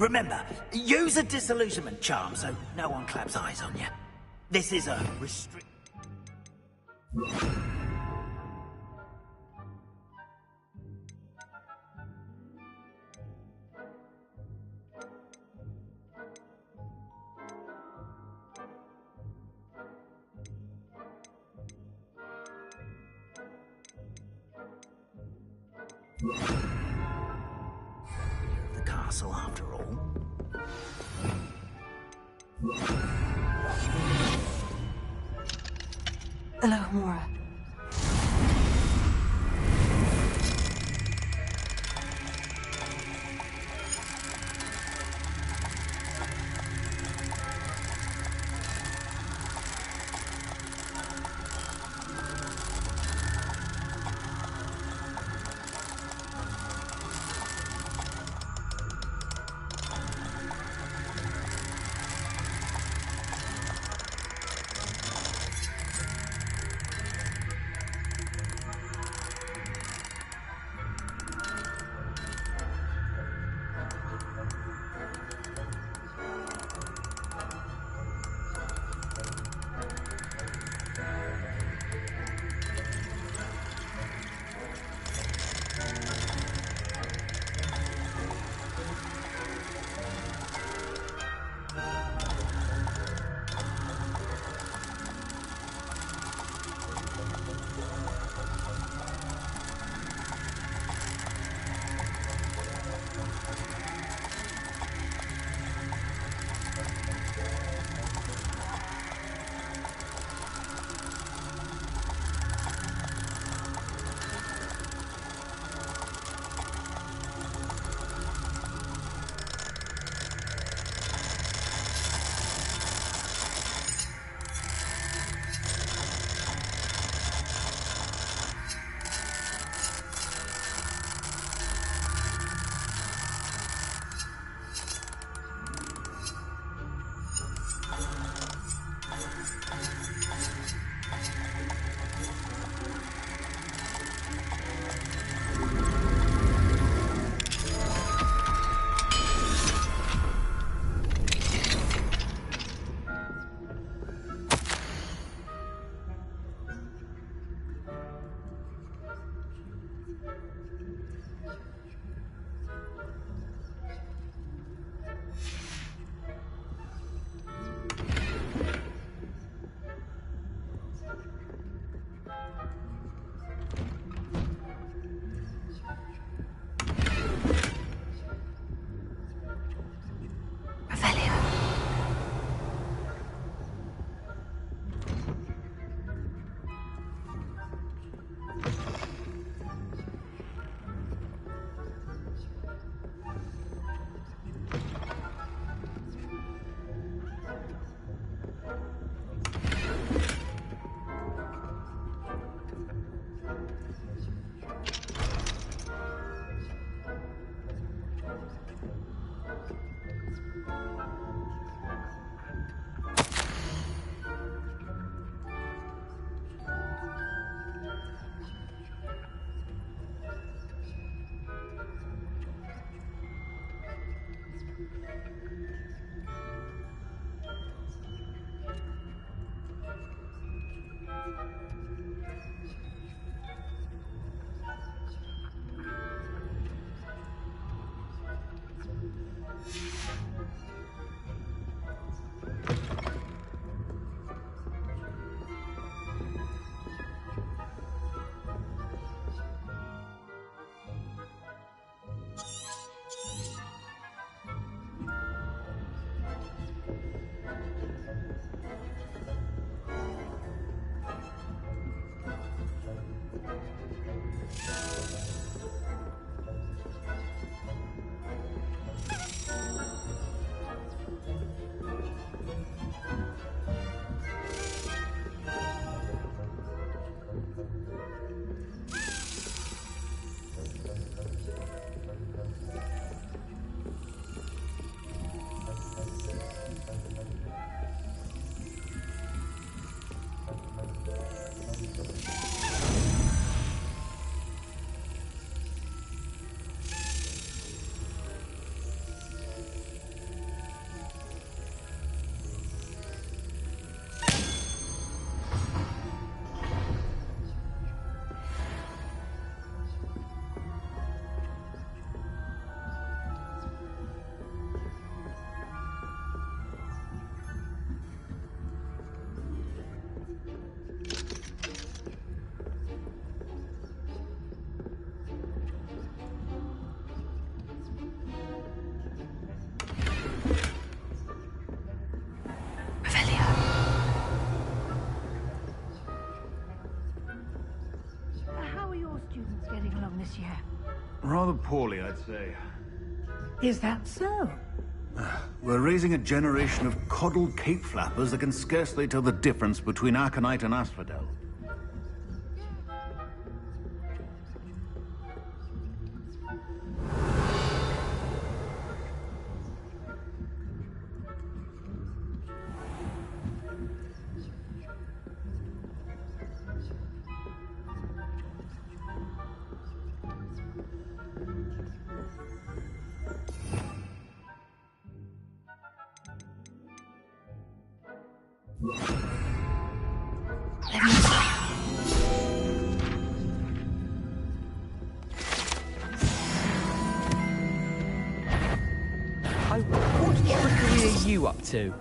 Remember, use a disillusionment charm so no one claps eyes on you. This is a restrict... The castle, after all. Hello, Mora. Rather poorly, I'd say. Is that so? We're raising a generation of coddled cape flappers that can scarcely tell the difference between aconite and asphodel. What trickery are you up to?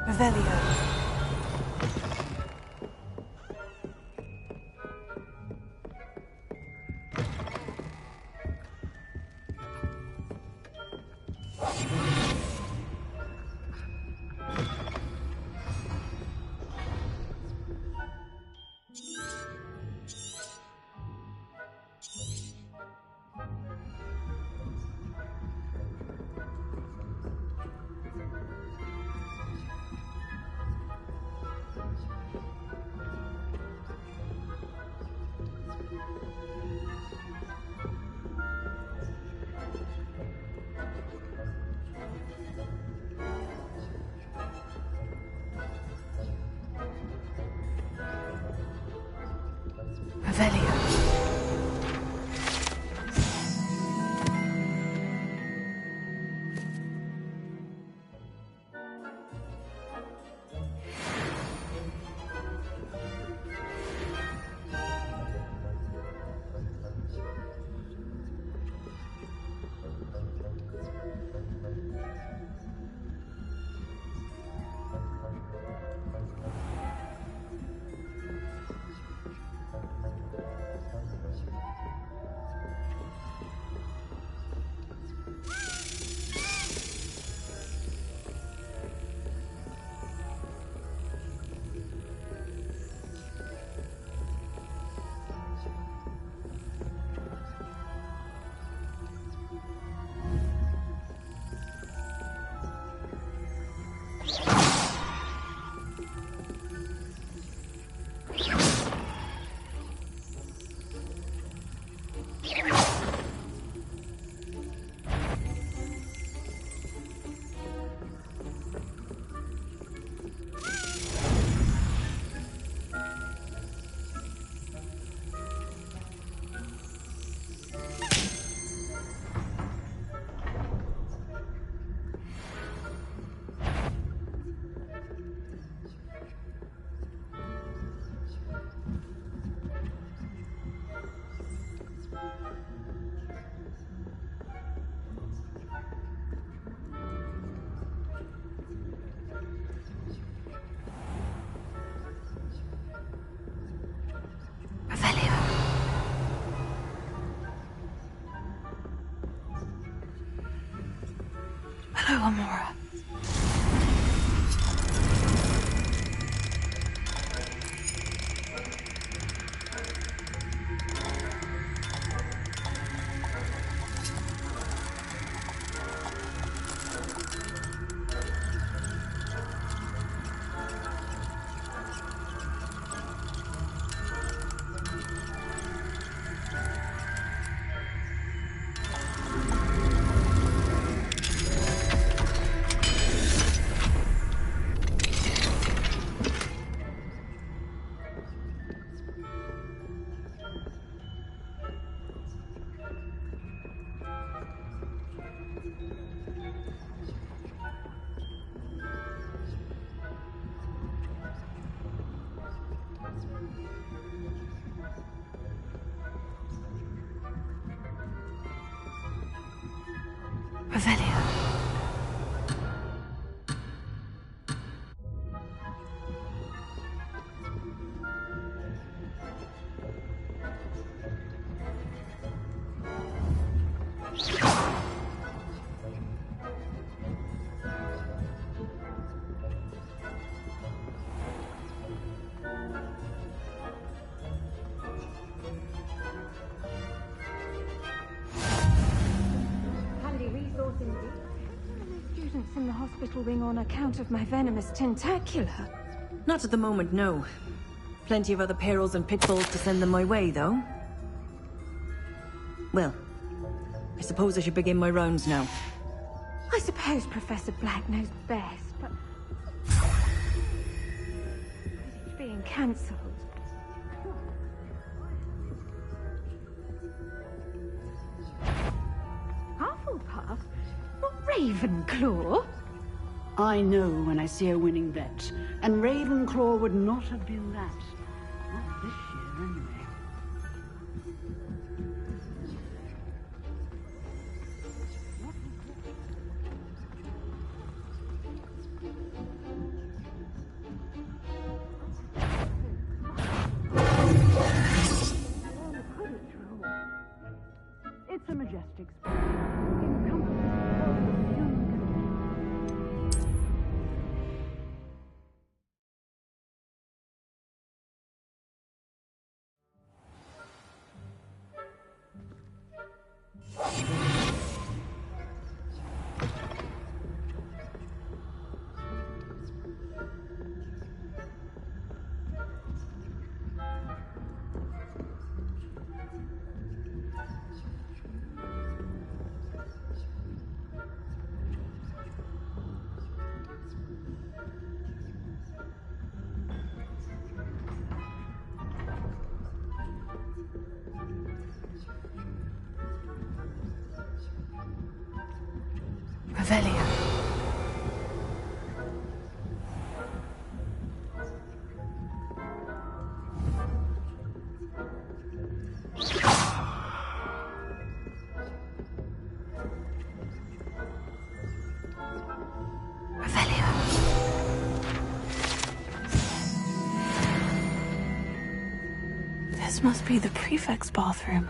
Revelio. Revelio. Hello, Amora. Revelio. hospital wing on account of my venomous tentacula. Not at the moment, no. Plenty of other perils and pitfalls to send them my way, though. Well, I suppose I should begin my rounds now. I suppose Professor Black knows best, but... it's being cancelled. Hufflepuff? Not Ravenclaw? I know when I see a winning bet, and Ravenclaw would not have been that. Not this year, anyway. It's a majestic spot. Revelio. Revelio. This must be the prefect's bathroom.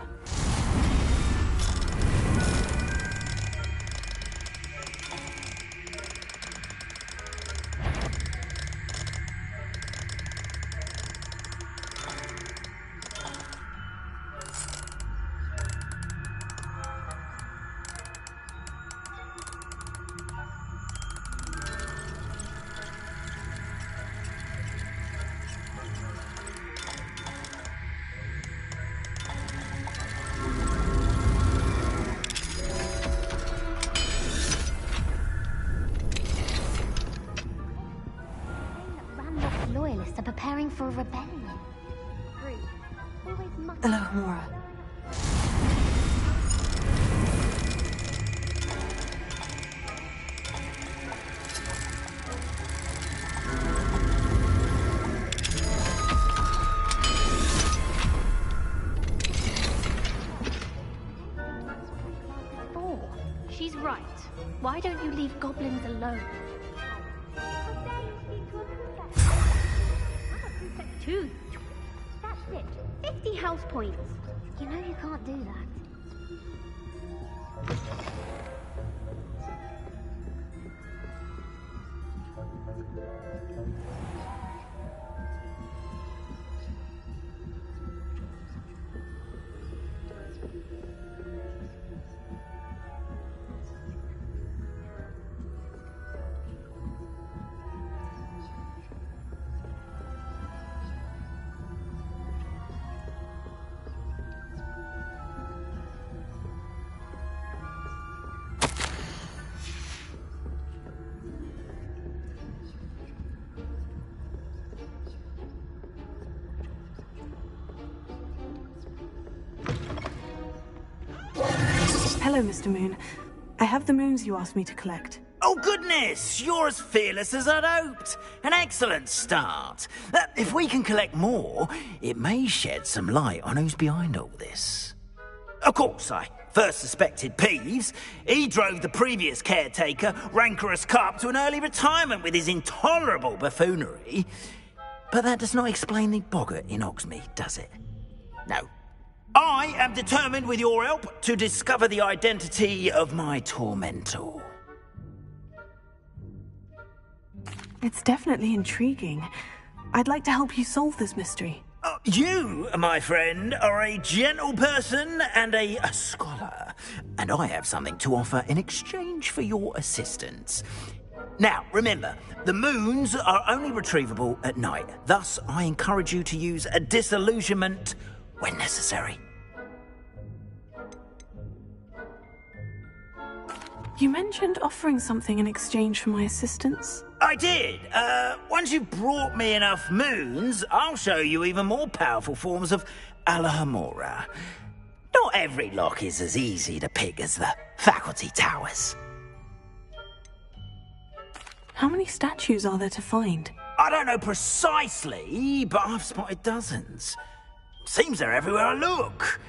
Loyalists are preparing for a rebellion. Hello, Mora. She's right. Why don't you leave goblins alone? Two. That's it. 50 house points. You know you can't do that. Hello, Mr. Moon. I have the moons you asked me to collect. Oh, goodness! You're as fearless as I'd hoped. An excellent start. If we can collect more, it may shed some light on who's behind all this. Of course, I first suspected Peeves. He drove the previous caretaker, Rancorous Carp, to an early retirement with his intolerable buffoonery. But that does not explain the boggart in Hogsmeade, does it? No. I am determined, with your help, to discover the identity of my tormentor. It's definitely intriguing. I'd like to help you solve this mystery. You, my friend, are a gentle person and a scholar, and I have something to offer in exchange for your assistance. Now, remember, the moons are only retrievable at night. Thus, I encourage you to use a disillusionment when necessary. You mentioned offering something in exchange for my assistance. I did. Once you've brought me enough moons, I'll show you even more powerful forms of Alahamora. Not every lock is as easy to pick as the faculty towers. How many statues are there to find? I don't know precisely, but I've spotted dozens. Seems they're everywhere I look.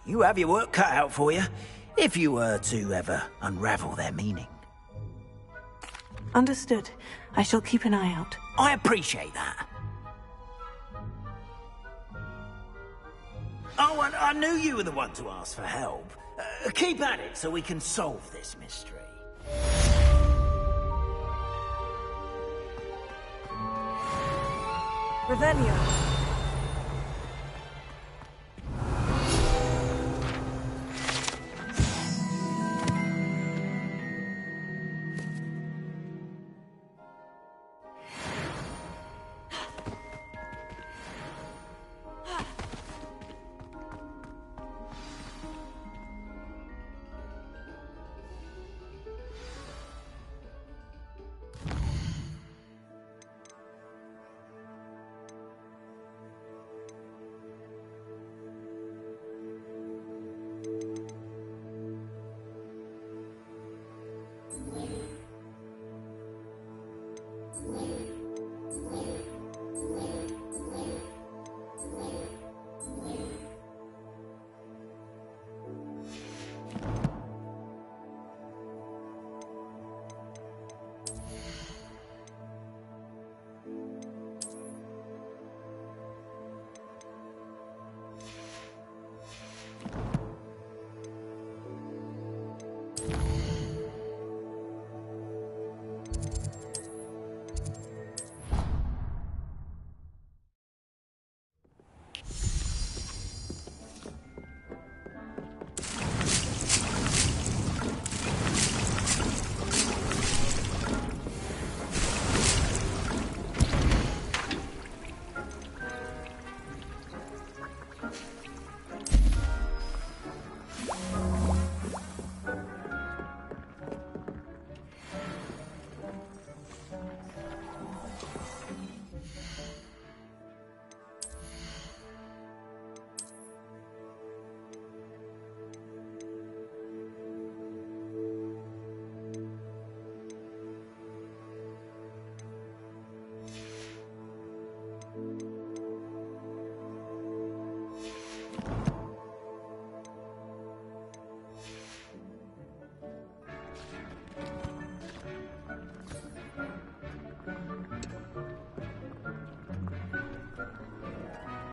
You have your work cut out for you, if you were to ever unravel their meaning. Understood. I shall keep an eye out. I appreciate that. Oh, and I knew you were the one to ask for help. Keep at it so we can solve this mystery. Revelio.